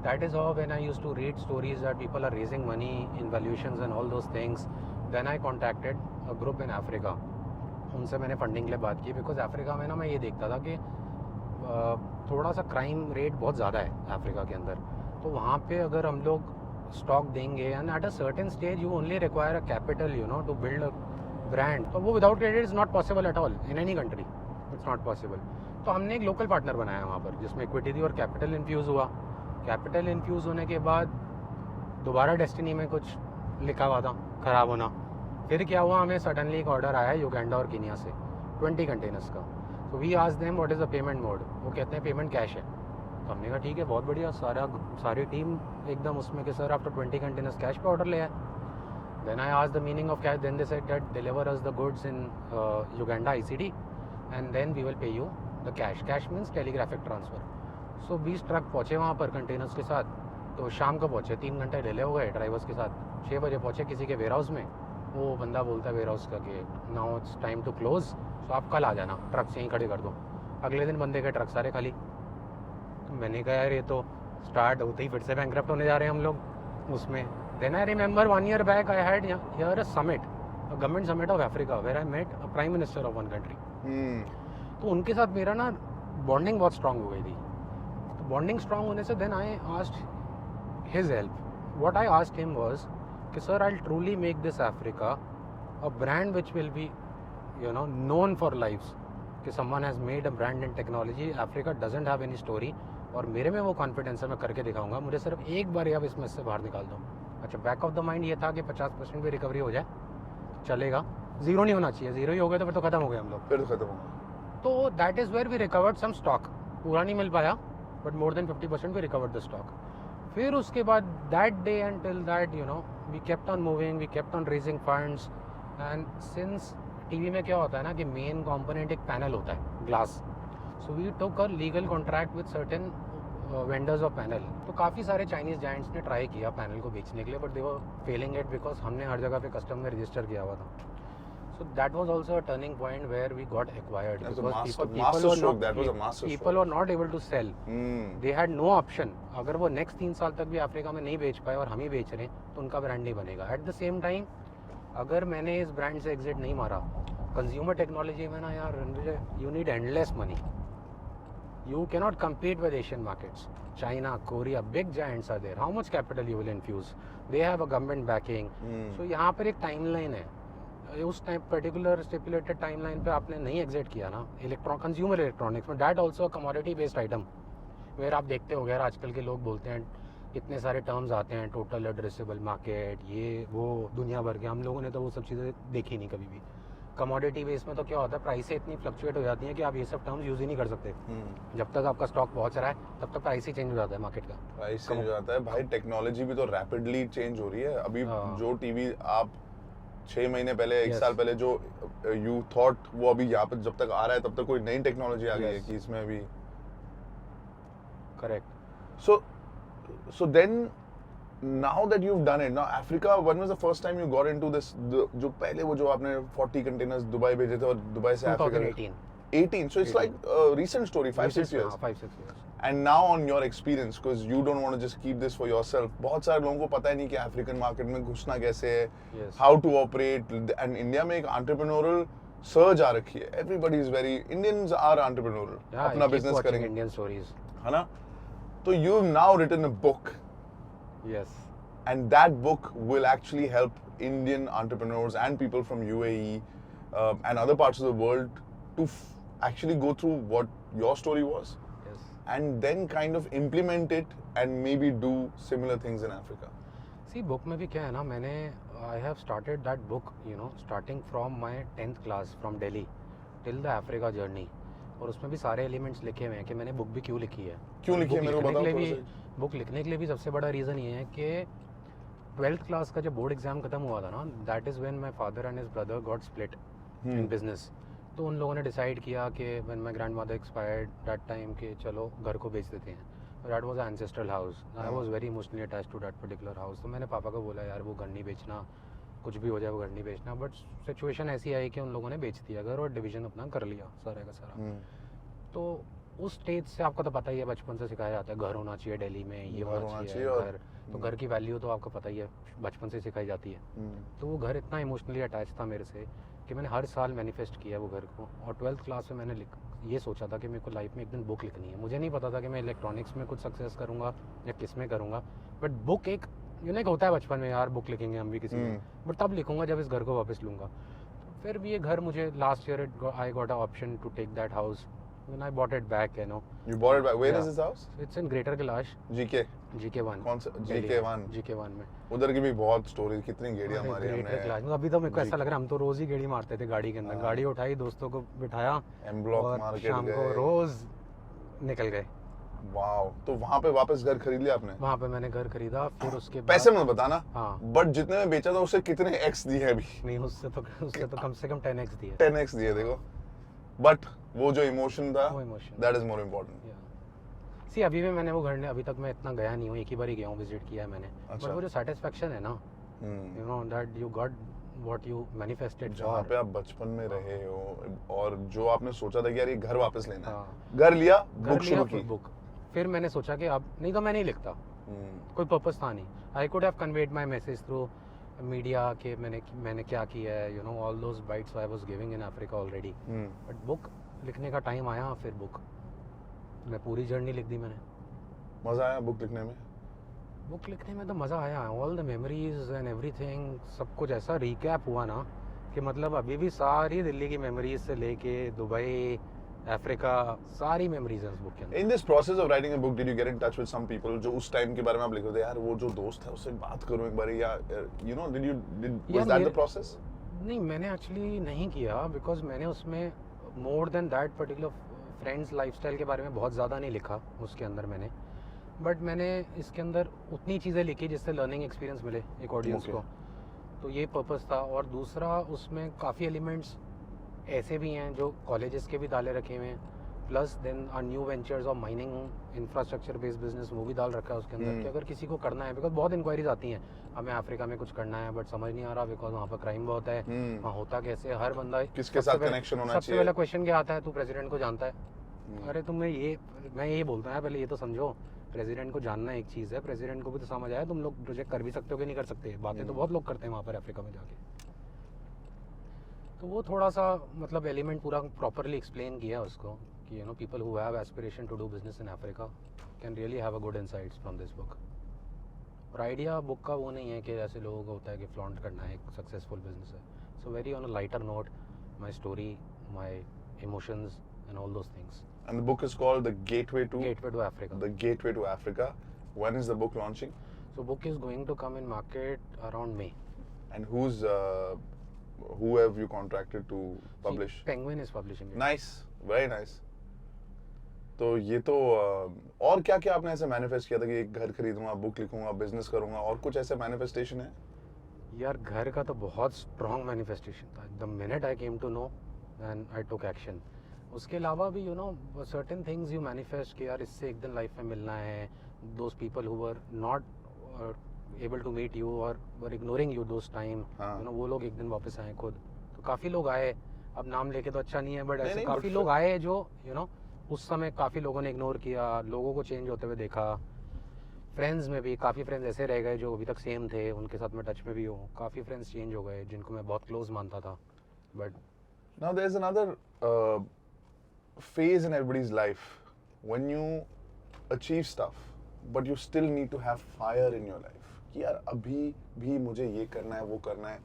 Speaker 2: That is how when I used to read stories that people are raising money in valuations and all those things. Then I contacted a group in Africa. उनसे मैंने funding के लिए बात की because Africa में ना मैं ये देखता था कि थोड़ा सा क्राइम रेट बहुत ज़्यादा है अफ्रीका के अंदर. तो वहाँ पे अगर हम लोग स्टॉक देंगे and at a certain stage you only require a capital you know to build a brand. तो वो without credit is not possible at all in any country. It's not possible. तो हमने एक लोकल पार्टनर बनाया वहाँ पर जिसमें equity थी और कैपिटल इन्फ्यूज़ हुआ. कैपिटल इन्फ्यूज़ होने के बाद दोबारा डेस्टिनी में कुछ लिखा हुआ था ख़राब होना. फिर क्या हुआ, हमें सडनली एक ऑर्डर आया युगांडा और कीनिया से 20 कंटेनर्स का. तो we asked them what is the payment mode. वो कहते हैं पेमेंट कैश है. तो हमने कहा ठीक है बहुत बढ़िया. सारी टीम एकदम उसमें कि सर आफ्टर 20 कंटेनर्स कैश पे ऑर्डर ले आए. Then I asked the meaning of cash. Then they said that deliver us the goods in Uganda ICD and then we will pay you the cash. Cash means telegraphic transfer. So 20 truck पहुँचे वहाँ पर containers के साथ. तो शाम को पहुँचे, 3 घंटे डिले हो गए ड्राइवर्स के साथ. 6 बजे पहुँचे किसी के वेयर हाउस में. वो बंदा बोलता है वेयर हाउस का कि now it's time to close, so आप कल आ जाना, ट्रक से यहीं खड़े कर दो. अगले दिन बंदे के ट्रक सारे खाली. तो मैंने कहा यार ये तो स्टार्ट होते ही फिर से बैंकरप्ट होने जा रहे हैं हम लोग उसमें. Then I remember 1 year back I had here a summit, a government summit of Africa where I met a prime minister of one country. तो उनके साथ मेरा ना बॉन्डिंग बहुत स्ट्रांग हो गई थी. तो बॉन्डिंग स्ट्रांग होने से then I asked his help. What I asked him was कि sir I will truly make this Africa a brand which will be you know known for life's. कि someone has made a brand in technology. Africa doesn't have any story. और मेरे में वो confidence है, मैं करके दिखाऊंगा. मुझे सिर्फ एक बार अब इसमें से बाहर निकाल दो. अच्छा, बैक ऑफ द माइंड ये था कि 50% भी रिकवरी हो जाए चलेगा, ज़ीरो नहीं होना चाहिए. ज़ीरो ही हो गया तो फिर तो ख़त्म हो गए हम लोग.
Speaker 1: फिर खत्म हो.
Speaker 2: तो that is where we recovered some stock. पूरा नहीं मिल पाया but more than 50% we recovered the stock. फिर उसके बाद that day and till that you know we kept on moving, we kept on raising funds. And since TV में क्या होता है ना कि मेन कंपोनेंट एक पैनल होता है glass. So we took a legal contract with certain vendors of panel. तो काफ़ी सारे चाइनीज़ जायंट्स ने ट्राई किया पैनल को बेचने के लिए but they were failing it because हमने हर जगह पे कस्टम में रजिस्टर किया हुआ था. So that was also a turning point where we got acquired
Speaker 1: That's a
Speaker 2: because people were not able to sell. They had no option. अगर वो next 3 साल तक भी अफ्रीका में नहीं बेच पाए और हम ही बेच रहे हैं तो उनका ब्रांड नहीं बनेगा. At the same time अगर मैंने इस ब्रांड से एग्जिट नहीं मारा, कंज्यूमर टेक्नोलॉजी में ना यार you need endless money. You cannot compete with Asian markets. China, Korea, big giants are there. How much capital you will infuse? They have a government backing. So यहाँ पर एक timeline है. उस time particular stipulated timeline पे आपने नहीं exit किया ना कंज्यूमर इलेक्ट्रॉनिक्स में, that also commodity based item where आप देखते हो यार आजकल के लोग बोलते हैं इतने सारे टर्म्स आते हैं, टोटल एड्रेसेबल मार्केट, ये वो दुनिया भर के. हम लोगों ने तो वो सब चीज़ें देखी नहीं कभी भी. कमोडिटी बेस में तो क्या होता है, प्राइसें इतनी फ्लक्चुएट हो जाती हैं कि आप ये सब टर्म्स यूज ही नहीं कर सकते। जब तक आपका स्टॉक पहुंच रहा है तब तक प्राइस ही चेंज हो जाता है मार्केट का।
Speaker 1: प्राइस चेंज हो जाता है भाई, टेक्नोलॉजी भी तो रैपिडली चेंज हो रही है अभी।
Speaker 2: हाँ।
Speaker 1: जो टीवी आप 6 महीने पहले, 1
Speaker 2: Yes.
Speaker 1: साल पहले जो यू थॉट, वो अभी यहाँ पे जब तक आ रहा है तब तक कोई नई टेक्नोलॉजी आ गई है
Speaker 2: Yes.
Speaker 1: कि इसमें भी।
Speaker 2: Correct.
Speaker 1: So then, now that you've done it, now Africa, when was the first time you got into this? जो पहले वो जो आपने 40 कंटेनर्स दुबई भेजे थे और दुबई से Africa
Speaker 2: 2018।
Speaker 1: 18, so it's
Speaker 2: 18.
Speaker 1: like a recent story, 5-6 years.
Speaker 2: हाँ, 5-6 years।
Speaker 1: And now on your experience, because you don't want to just keep this for yourself, बहुत सारे लोगों को पता ही नहीं कि अफ्रीकन मार्केट में घुसना कैसे है,
Speaker 2: Yes.
Speaker 1: how to operate, and India में एक entrepreneurial surge आ रखी है। Everybody is very, Indians are entrepreneurial,
Speaker 2: Yeah,
Speaker 1: अपना
Speaker 2: I keep
Speaker 1: business
Speaker 2: watching
Speaker 1: करेंगे,
Speaker 2: Indian stories।
Speaker 1: है ना? तो you've now written a book,
Speaker 2: Yes।
Speaker 1: and that book will actually help Indian entrepreneurs and people from UAE and other parts of the world to actually go through what your story was,
Speaker 2: Yes।
Speaker 1: and then kind of implement it and maybe do similar things in Africa.
Speaker 2: See book में भी क्या है ना, मैंने I have started that book starting from my 10th class from Delhi till the Africa journey, और उसमें भी सारे एलिमेंट्स लिखे हुए हैं कि मैंने बुक भी क्यों लिखी है।
Speaker 1: क्यों लिखी है
Speaker 2: बुक
Speaker 1: मेरे को
Speaker 2: लिखने
Speaker 1: बताओ
Speaker 2: के लिए
Speaker 1: थोड़ा
Speaker 2: भी, बुक लिखने के लिए भी सबसे बड़ा रीज़न ये है कि 12th क्लास का जब बोर्ड एग्जाम खत्म हुआ था ना, that is when my father and his brother got split in business. तो उन लोगों ने डिसाइड किया कि when my grandmother expired that time कि चलो घर को बेच देते हैं। That was ancestral house, I was very emotionally attached to that particular house. तो मैंने पापा को बोला यार वो घर नहीं बेचना, कुछ भी हो जाए वो घर नहीं बेचना। बट सिचुएशन ऐसी आई कि उन लोगों ने बेच दिया घर और डिवीजन अपना कर लिया सारा का सारा। तो उस स्टेज से आपको तो पता ही है, बचपन से सिखाया जाता है घर होना चाहिए दिल्ली में, ये
Speaker 1: घर
Speaker 2: होना
Speaker 1: होना
Speaker 2: चाहिए
Speaker 1: चाहिए और-
Speaker 2: घर। तो घर की वैल्यू तो आपको पता ही है, बचपन से सिखाई जाती है। तो वो घर इतना इमोशनली अटैच था मेरे से कि मैंने हर साल मैनिफेस्ट किया वो घर को। और 12th क्लास में मैंने ये सोचा था कि मेरे को लाइफ में एक दिन बुक लिखनी है। मुझे नहीं पता था कि मैं इलेक्ट्रॉनिक्स में कुछ सक्सेस करूँगा या किस में करूँगा, बट बुक एक यूनिक होता है बचपन में, यार बुक लिखेंगे हम भी किसी में, बट तब लिखूंगा जब इस घर को वापस लूँगा। फिर भी ये घर मुझे last year I got a option to take that house when I bought it back,
Speaker 1: You bought it back. Where is
Speaker 2: Yeah.
Speaker 1: this house?
Speaker 2: It's in Greater Kailash,
Speaker 1: GK.
Speaker 2: GK1।
Speaker 1: कौन सा? GK1.
Speaker 2: GK1 में।
Speaker 1: उधर की भी बहुत स्टोरी, कितनी गेड़ियां मारी
Speaker 2: greater
Speaker 1: हमने।
Speaker 2: कैलाश में अभी तो मेरे को ऐसा
Speaker 1: जी।
Speaker 2: लग रहा है हम तो रोज ही गेड़ी मारते थे गाड़ी के अंदर।
Speaker 1: हाँ।
Speaker 2: गाड़ी उठाई, दोस्तों को बिठाया
Speaker 1: M Block
Speaker 2: और
Speaker 1: मार्केट
Speaker 2: शाम को
Speaker 1: गए।
Speaker 2: रोज निकल गए।
Speaker 1: वाओ, तो वहाँ पे वापस घर खरीद लिया आपने?
Speaker 2: वहाँ पे मैंने घर खरीदा, फिर उसके बाद
Speaker 1: पैसे मत बताना,
Speaker 2: हाँ,
Speaker 1: बट जितने में बेचा था उससे कितने x दिए अभी?
Speaker 2: नहीं उससे तो कम से कम 10x दिए।
Speaker 1: 10x दिए देखो। बट वो जो इमोशन था,
Speaker 2: वो emotion,
Speaker 1: that is more important.
Speaker 2: See अभी भी मैंने वो घर ने अभी तक मैं इतना गया नहीं हूँ, एक ही बार ही गया हूँ, विजिट किया है मैंने।
Speaker 1: अच्छा।
Speaker 2: बट वो जो सेटिस्फेक्शन है ना, you know that you got what you manifested
Speaker 1: जहाँ पे आप बचपन में रहे हो और जो आपने सोचा था कि यार ये घर वापस लेना है,
Speaker 2: हाँ,
Speaker 1: घर लिया,
Speaker 2: घर
Speaker 1: बुक
Speaker 2: लिया
Speaker 1: शुरू
Speaker 2: फिर
Speaker 1: की।
Speaker 2: बुक। फिर मैंने सोचा कि अब नहीं तो मैं नहीं लिखता, कोई पर्पस था नहीं। I could have conveyed my message through media कि मैंने क्या किया है, you know all those bytes I was giving in Africa already. But book लिखने का टाइम आया, फिर बुक मैं पूरी जर्नी लिख दी मैंने।
Speaker 1: मजा आया बुक लिखने में?
Speaker 2: बुक लिखने में तो मज़ा आया, all the memories and everything, सब कुछ ऐसा रिकैप हुआ ना कि मतलब अभी भी सारी दिल्ली की मेमोरीज से लेके दुबई, अफ्रीका, सारी मेमोरीज हैं उस बुक के अंदर।
Speaker 1: In this process of writing a book, did you get in touch with some people जो उस टाइम के बारे में आप लिख रहे थे, यार वो जो दोस्त है उससे बात करूं एक बार, या you know did was
Speaker 2: यार
Speaker 1: that the
Speaker 2: मेरे-
Speaker 1: process?
Speaker 2: नहीं, मैंने एक्चुअली नहीं किया, बिकॉज मैंने उसमें more than that particular friends lifestyle के बारे में बहुत ज़्यादा नहीं लिखा उसके अंदर मैंने। बट मैंने इसके अंदर उतनी चीज़ें लिखी जिससे लर्निंग एक्सपीरियंस मिले एक ऑडियंस
Speaker 1: Okay.
Speaker 2: को, तो ये पर्पस था। और दूसरा उसमें काफ़ी एलिमेंट्स ऐसे भी हैं जो कॉलेजेस के भी डाले रखे हुए हैं, plus then are new ventures of mining infrastructure based business, वो भी डाल रखा है उसके अंदर कि अगर किसी को करना है, बिकॉज बहुत इंक्वायरीज आती हैं हमें अफ्रीका में कुछ करना है बट समझ नहीं आ रहा बिकॉज वहाँ पर क्राइम बहुत है, वहाँ होता कैसे है, हर बंदा
Speaker 1: किसके
Speaker 2: सबसे
Speaker 1: साथ
Speaker 2: पहले-
Speaker 1: connection होना
Speaker 2: सबसे
Speaker 1: चाहिए?
Speaker 2: पहला क्वेश्चन क्या आता है, तू प्रेसिडेंट को जानता है? अरे तुम्हें ये, मैं ये बोलता है पहले ये तो समझो, प्रेसिडेंट को जानना एक चीज़ है, प्रेसिडेंट को भी तो समझ आया तुम लोग प्रोजेक्ट कर भी सकते हो कि नहीं कर सकते। बातें तो बहुत लोग करते हैं वहाँ पर अफ्रीका में जाके। तो वो थोड़ा सा मतलब एलिमेंट पूरा प्रॉपरली एक्सप्लेन किया उसको कि you know people who have aspiration to do business in Africa can really have a good insights from this book. और आइडिया बुक का वो नहीं है कि ऐसे लोगों को होता है कि फ्लॉन्ट करना है एक सक्सेसफुल बिजनेस है। So very on a lighter note, my story, my emotions and all those things.
Speaker 1: And the book is called The Gateway to
Speaker 2: Gateway to Africa.
Speaker 1: The Gateway to Africa. When is the book launching?
Speaker 2: So book is going to come in market around May.
Speaker 1: And who's who have you contracted to publish?
Speaker 2: Penguin is publishing it.
Speaker 1: Nice, very nice. तो ये तो और क्या क्या आपने ऐसे manifest किया था कि एक घर खरीदूंगा, बुक लिखूंगा, बिजनेस करूंगा, और कुछ ऐसे मैनिफेस्टेशन है?
Speaker 2: यार घर का तो बहुत स्ट्रॉन्ग मैनिफेस्टेशन था the minute I came to know and I took action. उसके अलावा भी you know certain things you manifest कि यार इससे एक दिन लाइफ में मिलना है. Those people who were not able to meet you और were ignoring you those time,
Speaker 1: हाँ.
Speaker 2: यू नो वो लोग एक दिन वापस आए खुद. तो काफ़ी लोग आए. अब नाम लेके तो अच्छा नहीं है बट
Speaker 1: नहीं,
Speaker 2: ऐसे
Speaker 1: नहीं,
Speaker 2: काफ़ी
Speaker 1: but
Speaker 2: लोग आए जो यू नो उस समय काफ़ी लोगों ने इग्नोर किया. लोगों को चेंज होते हुए देखा. फ्रेंड्स में भी काफ़ी फ्रेंड्स ऐसे रह गए जो अभी तक सेम थे, उनके साथ मैं टच में भी हूँ. काफ़ी फ्रेंड्स चेंज हो गए जिनको मैं बहुत क्लोज मानता था. But
Speaker 1: Now there's another phase in everybody's life when you achieve stuff, but you still need to have fire in your life. कि यार अभी भी मुझे ये करना है, वो करना है.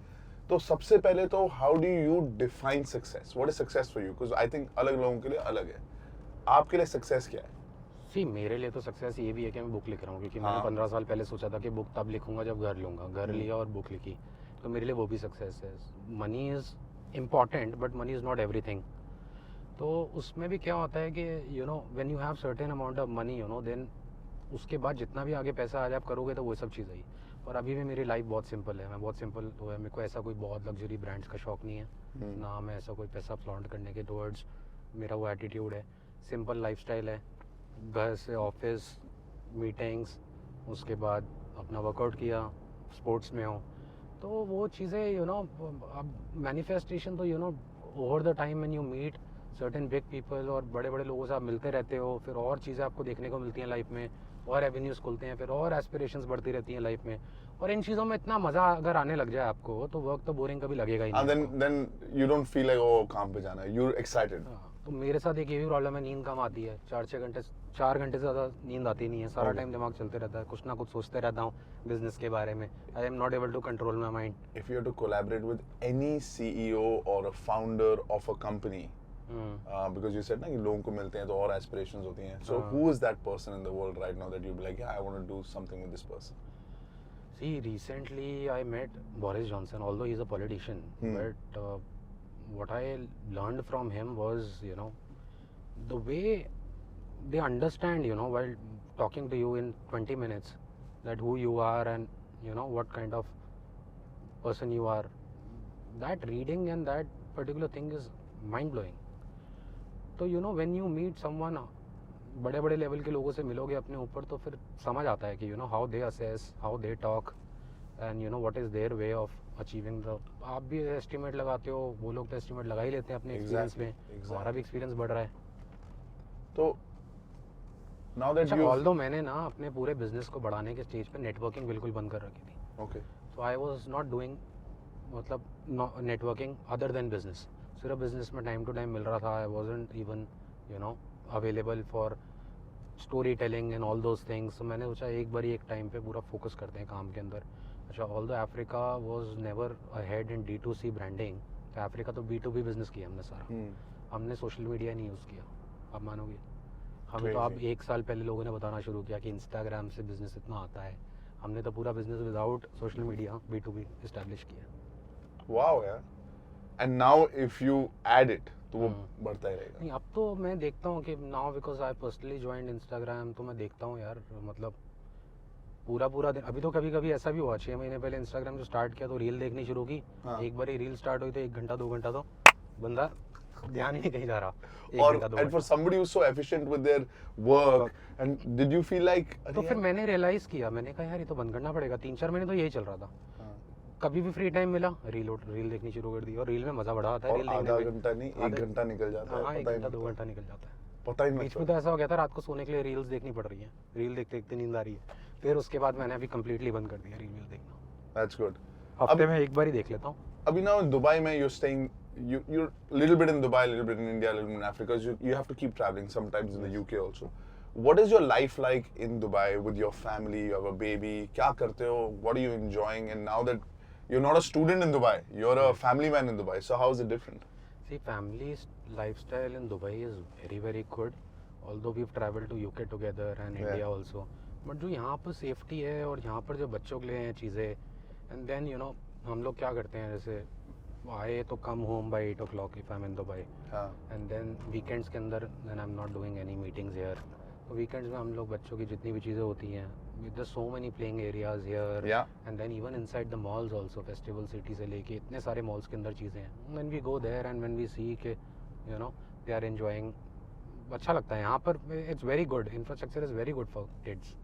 Speaker 1: तो सबसे पहले तो how do you define success? What is success for you? Because I think अलग लोगों के लिए अलग है. आपके लिए सक्सेस क्या है?
Speaker 2: सी मेरे लिए तो सक्सेस ये भी है कि मैं बुक लिख रहा हूँ, क्योंकि मैंने
Speaker 1: हाँ.
Speaker 2: 15 साल पहले सोचा था कि बुक तब लिखूंगा जब घर लूँगा. घर लिया और बुक लिखी, तो मेरे लिए वो भी सक्सेस है. Money is important but money is not everything. तो उसमें भी क्या होता है कि you know when you have certain amount of money, you know then उसके बाद जितना भी आगे पैसा आ जाए आप करोगे तो वो सब चीज़ आई. और अभी भी मेरी लाइफ बहुत सिंपल है. मैं बहुत सिंपल हुआ है. मेरे को ऐसा कोई बहुत लग्जरी ब्रांड्स का शौक नहीं है, ना मैं ऐसा कोई पैसा फ्लॉन्ट करने के टुवर्ड्स मेरा वो एटीट्यूड है. सिंपल लाइफस्टाइल है. घर से ऑफिस, मीटिंग्स, उसके बाद अपना वर्कआउट किया, स्पोर्ट्स में हो. तो वो चीज़ें यू नो अब मैनिफेस्टेशन तो you know over the time when you meet certain big people और बड़े बड़े लोगों से आप मिलते रहते हो, फिर और चीज़ें आपको देखने को मिलती हैं लाइफ में, और एवेन्यूज़ खुलते हैं, फिर और एस्पिरेशंस बढ़ती रहती हैं लाइफ में. और इन चीज़ों में इतना मज़ा अगर आने लग जाए आपको तो वर्क तो बोरिंग कभी लगेगा ही
Speaker 1: And
Speaker 2: नहीं.
Speaker 1: then you don't feel like oh काम पे जाना है. You're excited.
Speaker 2: हाँ, तो मेरे साथ एक ये भी प्रॉब्लम है, नींद कम आती है. 4 घंटे से ज़्यादा नींद आती नहीं है. सारा
Speaker 1: Okay.
Speaker 2: टाइम दिमाग चलते रहता है, कुछ ना कुछ सोचते रहता हूँ बिजनेस के बारे में. I am not able to control my mind.
Speaker 1: If you have to collaborate with any CEO or a founder of a company, because you said ना कि लोगों को मिलते हैं तो और aspirations होती हैं. So
Speaker 2: हाँ.
Speaker 1: who is that person in the world right now that you'd be like, yeah, I want to do something with this person?
Speaker 2: See, recently I met Boris Johnson, although he's a politician, but what I learned from him was, you know, the way they understand, you know, while talking to you in 20 minutes, that who you are and, you know, what kind of person you are. That reading and that particular thing is mind-blowing. तो you know when you meet someone, बड़े बड़े level के लोगों से मिलोगे अपने ऊपर, तो फिर समझ आता है कि you know how they assess, how they talk, and you know what is their way of achieving the. आप भी एस्टिमेट लगाते हो, वो लोग तो एस्टिमेट लगा ही लेते हैं अपने एक्सपीरियंस में. हमारा भी एक्सपीरियंस बढ़ रहा है.
Speaker 1: तो now that you
Speaker 2: ऑल्दो मैंने ना अपने पूरे बिजनेस को बढ़ाने के स्टेज पे नेटवर्किंग बिल्कुल बंद कर रखी थी.
Speaker 1: okay,
Speaker 2: so I was not doing मतलब नेटवर्किंग अदर देन बिजनेस. सिर्फ बिजनेस में टाइम टू टाइम मिल रहा था. I wasn't even you know available for story telling and all those things. तो मैंने सोचा एक बार एक टाइम पे पूरा फोकस करते हैं काम के अंदर. अच्छा, although Africa was never ahead in D2C branding, तो अफ्रीका तो B2B बिजनेस किया हमने सारा. हमने सोशल मीडिया नहीं यूज़ किया. आप मानोगे, हमें तो अब
Speaker 1: Crazy.
Speaker 2: 1 साल पहले लोगों ने बताना शुरू किया कि इंस्टाग्राम से बिजनेस इतना आता है. हमने तो पूरा business without social media B2B establish किया.
Speaker 1: wow, yeah. And now if you add it, तो वो बढ़ता ही रहेगा.
Speaker 2: नहीं, अब तो मैं देखता हूँ कि now because I personally joined Instagram, तो मैं देखता हूँ यार मतलब पूरा दिन. अभी तो कभी कभी ऐसा भी हुआ, 6 महीने पहले इंस्टाग्राम जो स्टार्ट किया तो रील देखनी शुरू की.
Speaker 1: हाँ.
Speaker 2: एक बार ही रील स्टार्ट हुई तो 1 घंटा 2 घंटा तो बंदा ध्यान ही नहीं कहीं जा रहा. 1
Speaker 1: और
Speaker 2: घंटा 2
Speaker 1: and for
Speaker 2: घंटा.
Speaker 1: somebody who's so efficient with their work, and did you feel like
Speaker 2: तो फिर मैंने रियलाइज किया, मैंने कहा यार ये तो बंद करना पड़ेगा. 3-4 महीने तो यही चल रहा था. कभी भी फ्री टाइम मिला रील देखनी शुरू कर दी. और रील में मजा बड़ा आता है.
Speaker 1: और
Speaker 2: रील
Speaker 1: आधा
Speaker 2: देखने में
Speaker 1: घंटा नहीं 1 घंटा निकल जाता है.
Speaker 2: हाँ, 1
Speaker 1: पता ही
Speaker 2: घंटा
Speaker 1: नहीं
Speaker 2: 2
Speaker 1: लगता.
Speaker 2: घंटा निकल जाता है.
Speaker 1: पता ही नहीं
Speaker 2: बीच में
Speaker 1: लगता.
Speaker 2: तो ऐसा हो गया था, रात को सोने के लिए रील्स देखनी पड़ रही है. रील देखते देखते नींद आ रही है. फिर उसके बाद मैंने अभी कम्प्लीटली बंद कर दिया रील देखना.
Speaker 1: That's good.
Speaker 2: हफ्ते में एक बार ही देख लेता हूँ.
Speaker 1: Abhi now in Dubai में you're staying, you're little bit in Dubai, little bit in India, little bit in Africa. You have to keep traveling sometimes in the UK also. What is your life like in Dubai with your family? You have a baby. क्या करते हो? What are you enjoying? And now that you're not a student in Dubai, you're a family man in Dubai. So how is it different?
Speaker 2: See, family lifestyle in Dubai is very very good. Although we've traveled to UK together and
Speaker 1: Yeah.
Speaker 2: India also. But जो यहाँ पर safety है और यहाँ पर जो बच्चों के लिए हैं चीज़ें, एंड देन यू नो हम लोग क्या करते हैं, जैसे I तो come home by 8 o'clock if I'm in Dubai.
Speaker 1: हाँ
Speaker 2: And then weekends के अंदर then I'm not doing any meetings here. तो weekends में हम लोग बच्चों की जितनी भी चीज़ें होती हैं, there's so many playing areas here.
Speaker 1: Yeah.
Speaker 2: And then even inside the malls also, Festival City से लेके इतने सारे malls के अंदर चीज़ें हैं. When we go there and when we see कि you know they are enjoying, अच्छा लगता है यहाँ पर. It's very good. Infrastructure is very good for kids.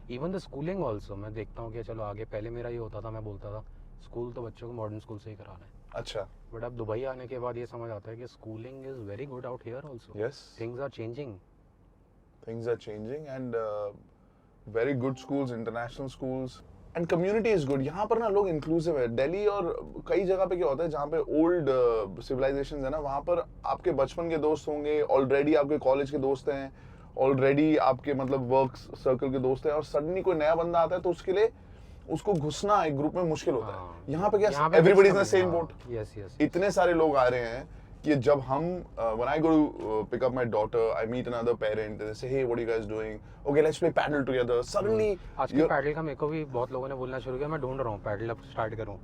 Speaker 2: Even the schooling also, मैं देखता हूँ कि चलो आगे पहले मेरा ये होता था, मैं बोलता था स्कूल तो बच्चों को मॉडर्न स्कूल से ही कराना है.
Speaker 1: अच्छा
Speaker 2: बट अब दुबई आने के बाद ये समझ आता है कि schooling is very good out here also.
Speaker 1: Yes.
Speaker 2: Things are changing.
Speaker 1: Things are changing and very good schools, international schools and community is good. यहाँ पर ना लोग inclusive है. दिल्ली और कई जगह पे क्या होता है जहाँ पे old civilizations है ना, वहाँ पर आपके बचपन के दोस्त होंगे, already आपके कॉलेज के दोस्त हैं, already आपके मतलब वर्क सर्कल के दोस्त हैं और सडनली कोई नया बंदा आता है तो उसके लिए उसको घुसना एक ग्रुप में मुश्किल होता है. यहाँ पे क्या everybody is in the same boat.
Speaker 2: Yes yes.
Speaker 1: इतने सारे लोग आ रहे हैं कि जब हम when I go to pick up my daughter, I meet another parent. They say, hey, what are you guys doing? Okay, let's play paddle together. Suddenly,
Speaker 2: आज के पैडल का मेरे को भी बहुत लोगों ने बोलना शुरू किया. मैं ढूंढ रहा हूँ पैडल अब स्टार्ट करूँ.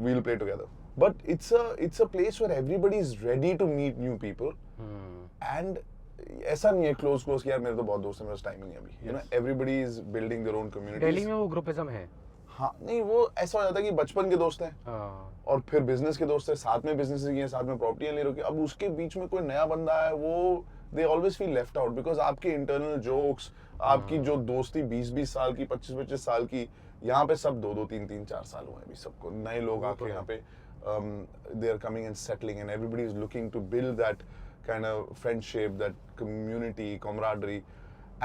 Speaker 1: we'll play together. But it's a place where everybody is ready to meet new people. And ऐसा नहीं है क्लोज कि यार मेरे तो बहुत दोस्त हैं, मेरे पास टाइम ही नहीं है अभी. You know, everybody is building their own communities.
Speaker 2: Delhi में वो ग्रुपिज्म है.
Speaker 1: हाँ नहीं, वो ऐसा हो जाता है कि बचपन के दोस्त हैं और फिर बिजनेस के दोस्त हैं, साथ में बिजनेस किए, साथ में प्रॉपर्टियां ले रखी. अब उसके बीच में कोई नया बंदा है, वो they always feel left out because आपके इंटरनल जोक्स, आपकी जो दोस्ती 20-20 साल की, 25-25 साल की, यहाँ पे सब 2-2, 3-3, 4 साल हुए अभी सबको. नए लोग आके यहाँ पे they are coming and settling and everybody is looking to build that kind of friendship, that community, camaraderie.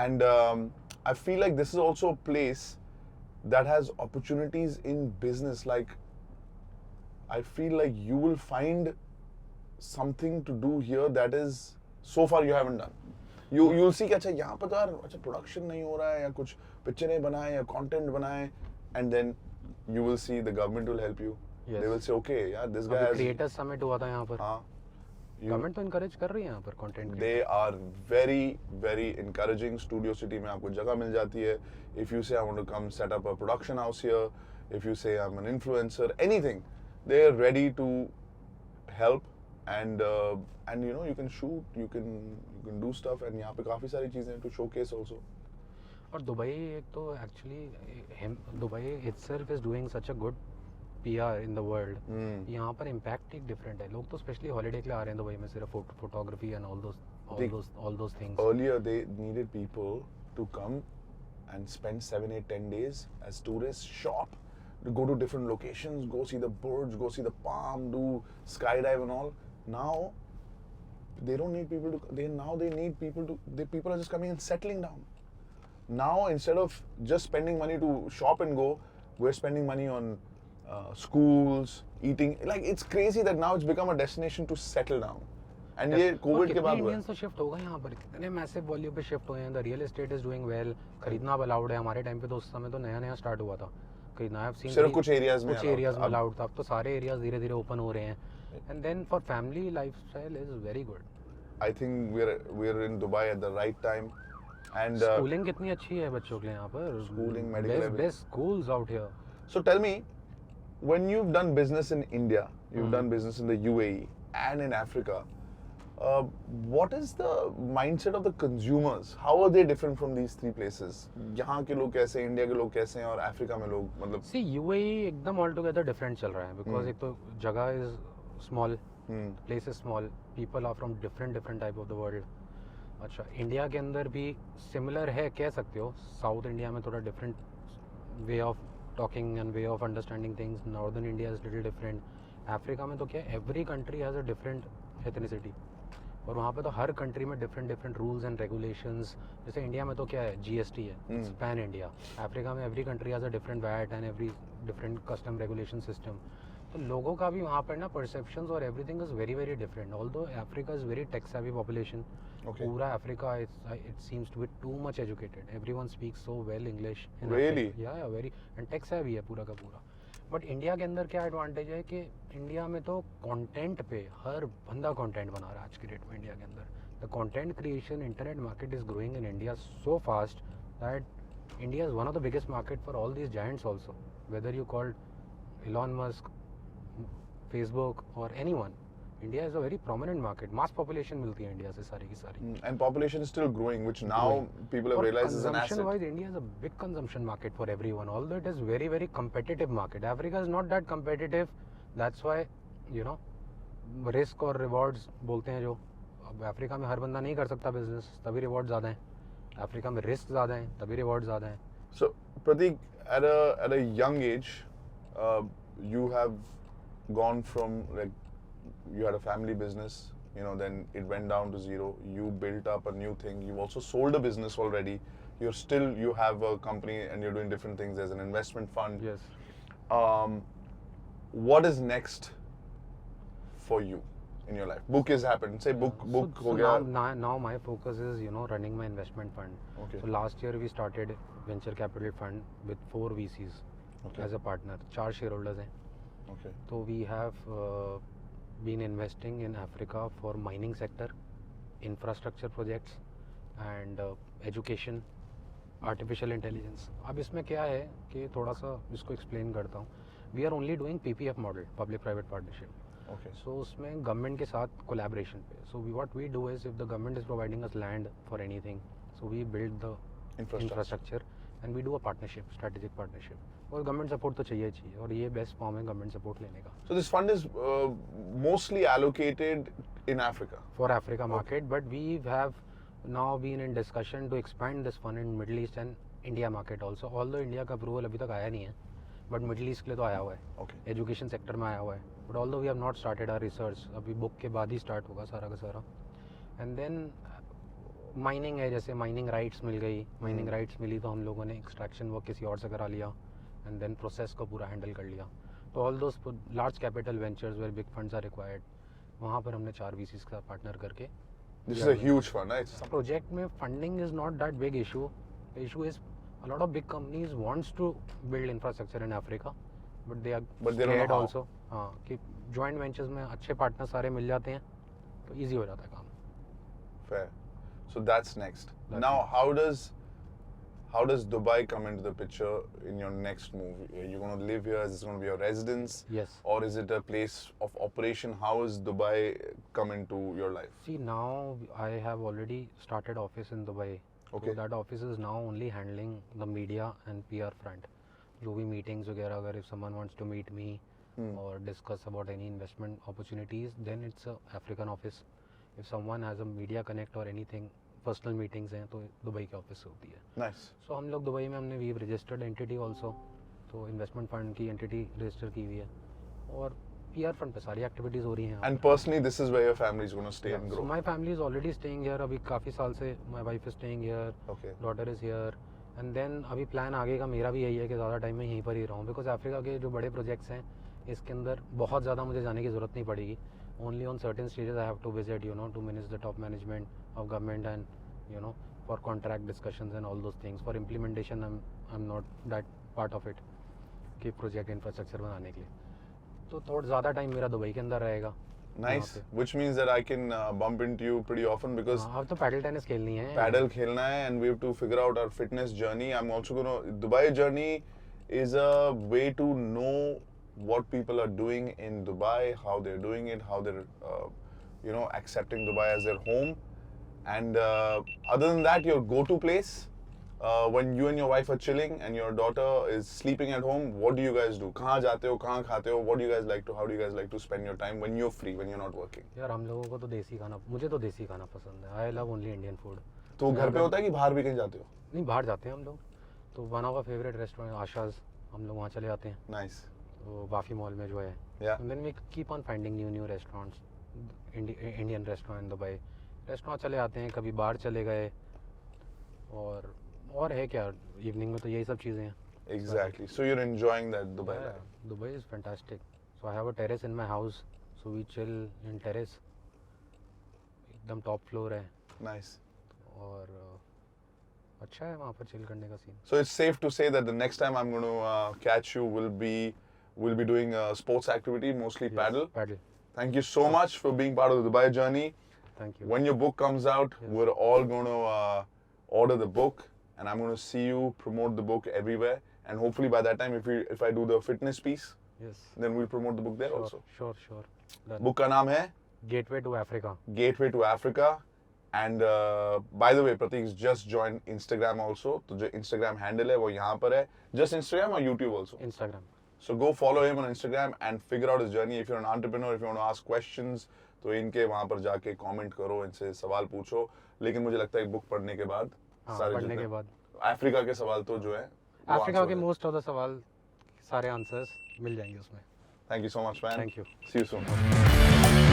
Speaker 1: And I feel like this is also a place that has opportunities in business. Like, I feel like you will find something to do here that is so far you haven't done. You'll see कि अच्छा यहाँ पर तो यार अच्छा production नहीं हो रहा है या कुछ पिक्चरें बनाएं या कंटेंट बनाएं, and then you will see the government will help you.
Speaker 2: Yes.
Speaker 1: They will say okay यार this guy has.
Speaker 2: Creators summit हुआ था यहाँ पर.
Speaker 1: हाँ.
Speaker 2: गवर्नमेंट तो इनकरेज कर रही है यहाँ पर content.
Speaker 1: They are very very encouraging. Studio City में आपको जगह मिल जाती है. If you say I want to come set up a production house here, if you say I'm an influencer, anything, they are ready to help and you know you can shoot, you can do stuff and यहाँ पे काफी सारी चीजें to showcase also.
Speaker 2: और Dubai एक तो actually Dubai itself is doing such a good PR in the world. यहाँ पर impact एक different है. लोग तो स्पेशली हॉलीडे के लिए आ रहे हैं दुबई में, सिर्फ photography and all those things.
Speaker 1: Earlier they needed people to come and spend 7, 8, 10 days as tourists, shop, to go to different locations, go see the birds, go see the palm, do skydive and all. Now they don't need people to. They need people to. People are just coming and settling down. Now instead of just spending money to shop and go, we're spending money on schools, eating. Like it's crazy that now it's become a destination to settle down. And ये Covid के बाद हुआ.
Speaker 2: Indians तो shift होगा यहाँ पर, कितने massive volume पे शिफ्ट हुए हैं. The real estate is doing well. खरीदना अब अलाउड है. हमारे टाइम पे तो उस समय तो नया नया स्टार्ट हुआ था खरीदना. आई हैव सीन
Speaker 1: सिर्फ कुछ एरियाज में
Speaker 2: अलाउड था. अब तो सारे एरियाज धीरे धीरे ओपन हो रहे हैं. And then for family lifestyle is very good.
Speaker 1: I think we're in Dubai at the right time. And
Speaker 2: schooling कितनी अच्छी है बच्चों के लिए यहाँ पर.
Speaker 1: Schooling, medical,
Speaker 2: best schools out here.
Speaker 1: So tell me, when you've done business in India, you've done business in the UAE and in Africa, what is the mindset of the consumers? How are they different from these three places? यहाँ के लोग कैसे हैं, India के लोग कैसे हैं और अफ्रीका में लोग मतलब.
Speaker 2: See, UAE एकदम ऑल टुगेदर डिफरेंट चल रहा है बिकॉज एक तो जगह is small, place is small, people are from different type of the world. अच्छा, इंडिया के अंदर भी सिमिलर है कह सकते हो. साउथ इंडिया में थोड़ा different way of talking and way of understanding things. Northern India is little different. Africa में तो क्या, every country has a different ethnicity और वहाँ पे तो हर कंट्री में डिफरेंट रूल्स एंड रेगुलेशंस. जैसे इंडिया में तो क्या है, GST है, पैन इंडिया. अफ्रीका में every country has a different VAT and every different custom regulation system. तो लोगों का भी वहाँ पर ना परसेप्शंस और everything is very very different. Although Africa is very tech savvy population. पूरा Africa it seems to be too much educated. Everyone speaks so well English.
Speaker 1: Really?
Speaker 2: या वेरी एंड टेक सेवी है पूरा का पूरा. But India के अंदर क्या advantage है कि इंडिया में तो कंटेंट पे हर बंदा कंटेंट बना रहा है आज की डेट में. इंडिया के अंदर the content creation internet market is growing in India so fast that India is one of the biggest market for all these giants also. Whether you called Elon Musk, Facebook or anyone, India is a very prominent market. Mass population मिलती है India से सारी की सारी.
Speaker 1: And population is still growing, which now people have
Speaker 2: और
Speaker 1: realized is an
Speaker 2: consumption
Speaker 1: asset.
Speaker 2: wise, India is a big consumption market for everyone. Although it is very very competitive market. Africa is not that competitive. That's why you know risk और rewards बोलते हैं जो. अब Africa में हर बंदा नहीं कर सकता बिजनेस, तभी रिवॉर्ड ज़्यादा हैं. अफ्रीका में रिस्क ज़्यादा हैं, तभी रिवॉर्ड ज़्यादा हैं.
Speaker 1: So, Pratik, at a young age, you have gone from like you had a family business, you know, then it went down to zero. You built up a new thing. You've also sold a business already. You have a company and you're doing different things. There's an investment fund.
Speaker 2: Yes.
Speaker 1: What is next for you in your life? Book has happened. Say book ho gaya.
Speaker 2: Now my focus is running my investment fund.
Speaker 1: Okay.
Speaker 2: So last year we started venture capital fund with 4 VCs as a partner. 4 shareholders हैं.
Speaker 1: Okay.
Speaker 2: So we have been investing in Africa for mining sector, infrastructure projects and education, artificial intelligence. अब इसमें क्या है कि थोड़ा सा इसको explain करता हूँ. We are only doing PPF model, public private partnership.
Speaker 1: Okay.
Speaker 2: So उसमें government के साथ collaboration पे. So what we do is if the government is providing us land for anything, so we build the infrastructure and we do a partnership, strategic partnership. और government support तो चाहिए चाहिए और ये बेस्ट फॉर्म है government support लेने का.
Speaker 1: So this fund is mostly allocated in Africa.
Speaker 2: For Africa market, but we have now been in discussion to expand this fund in Middle East and India market also. Although India का approval अभी तक आया नहीं है, but Middle East के लिए तो आया हुआ है.
Speaker 1: Okay.
Speaker 2: एजुकेशन सेक्टर में आया हुआ है. But although we have not started our research, अभी बुक के बाद ही स्टार्ट होगा सारा का सारा. And then माइनिंग है, जैसे माइनिंग राइट्स मिल गई. माइनिंग राइट्स मिली तो हम लोगों ने एक्सट्रैक्शन वर्क किसी और से करा लिया एंड देन प्रोसेस को पूरा हैंडल कर लिया. तो all those large capital ventures where big funds are required, वहाँ पर हमने 4 VCs का पार्टनर करके.
Speaker 1: This is a huge fund, right?
Speaker 2: Project में funding is not that big issue. The issue is a lot of big companies wants to build infrastructure in Africa, but they are scared also. हाँ, कि joint ventures में अच्छे partner सारे मिल जाते हैं तो easy हो जाता है काम.
Speaker 1: Fair. So that's next. Now, how does Dubai come into the picture in your next move? Are you going to live here? Is this going to be your residence?
Speaker 2: Yes.
Speaker 1: Or is it a place of operation? How is Dubai come into your life?
Speaker 2: See, now I have already started office in Dubai.
Speaker 1: Okay.
Speaker 2: So that office is now only handling the media and PR front. जो भी meetings वगैरह, अगर if someone wants to meet me or discuss about any investment opportunities, then it's a African office. If someone has a media connect or anything, personal meetings हैं तो Dubai के office से होती है.
Speaker 1: Nice.
Speaker 2: So हम लोग Dubai में हमने वी रजिस्टर्ड एंटिटी ऑल्सो, तो इन्वेस्टमेंट फंड की एंटिटी रजिस्टर की हुई है और PR फंड पे सारी एक्टिविटीज हो रही हैं.
Speaker 1: And personally, this is where your family is going to stay and grow.
Speaker 2: So my family is already staying here. अभी काफ़ी साल से my wife is staying here,
Speaker 1: Okay.
Speaker 2: daughter is here, and then अभी plan आगे का मेरा भी यही है कि ज़्यादा टाइम में यहीं पर ही रहूँ, बिकॉज अफ्रीका के जो बड़े प्रोजेक्ट्स हैं इसके अंदर बहुत ज़्यादा मुझे जाने की ज़रूरत नहीं पड़ेगी. Only on certain stages I have to visit, to manage the top management of government and for contract discussions and all those things. For implementation I'm not that part of it कि project infrastructure बनाने के लिए. तो थोड़ा ज़्यादा time मेरा Dubai के अंदर रहेगा.
Speaker 1: Nice. Which means that I can bump into you pretty often because
Speaker 2: अब तो पैडल टेनिस खेलनी है.
Speaker 1: paddle खेलना है and we have to figure out our fitness journey. I'm also going to Dubai journey is a way to know what people are doing in Dubai, how they're doing it, how they're accepting Dubai as their home. And other than that, your go-to place when you and your wife are chilling and your daughter is sleeping at home, what do you guys do? कहाँ जाते हो, कहाँ खाते हो? What do you guys like to? How do you guys like to spend your time when you're free, when you're not working?
Speaker 2: यार हम लोगों को तो देसी खाना, मुझे तो देसी खाना पसंद है. I love only Indian food.
Speaker 1: तो घर पे होता है कि बाहर भी कहीं जाते हो?
Speaker 2: नहीं, बाहर जाते हैं हम लोग. तो one of our favourite restaurant Asha's, हम लोग वहाँ चले जाते हैं.
Speaker 1: Nice.
Speaker 2: तो वाफी मॉल में जो है.
Speaker 1: Yeah.
Speaker 2: And then we keep on finding new restaurants, Indian restaurant in Dubai. Restaurant चले आते हैं, कभी बाहर चले गए और है क्या, इवनिंग में तो यही सब चीज़ें हैं.
Speaker 1: Exactly. So you're enjoying that Dubai life.
Speaker 2: Dubai is fantastic. So I have a terrace in my house, so we chill in terrace. एकदम टॉप फ्लोर है
Speaker 1: Nice.
Speaker 2: और अच्छा है वहाँ पर चिल करने का scene.
Speaker 1: So it's safe to say that the next time I'm going to catch you will be doing a sports activity, mostly paddle.
Speaker 2: Paddle.
Speaker 1: Thank you so much for being part of the Dubai journey.
Speaker 2: Thank you.
Speaker 1: When your book comes out, we're all going to order the book, and I'm going to see you promote the book everywhere. And hopefully by that time, if I do the fitness piece,
Speaker 2: Yes.
Speaker 1: Then we'll promote the book there also.
Speaker 2: Sure. Done.
Speaker 1: Book का नाम है
Speaker 2: Gateway to Africa.
Speaker 1: Gateway to Africa. And by the way, Pratik's just joined Instagram also. तो जो Instagram handle है वो यहाँ पर है. Just Instagram or YouTube also?
Speaker 2: Instagram.
Speaker 1: So go follow him on Instagram and figure out his journey. If you're an entrepreneur, if you want to ask questions, तो इनके वहाँ पर जाके comment करो, इनसे सवाल पूछो. लेकिन मुझे लगता है बुक पढ़ने के बाद
Speaker 2: हाँ,
Speaker 1: सारे
Speaker 2: पढ़ने
Speaker 1: जितने
Speaker 2: के बाद
Speaker 1: अफ्रीका के सवाल तो जो है वो
Speaker 2: अफ्रीका
Speaker 1: answer
Speaker 2: के
Speaker 1: हो
Speaker 2: मोस्ट ऑफ द सवाल सारे आंसर्स मिल जाएंगे उसमें.
Speaker 1: जाए. Thank you so much, man.
Speaker 2: Thank you.
Speaker 1: See you soon.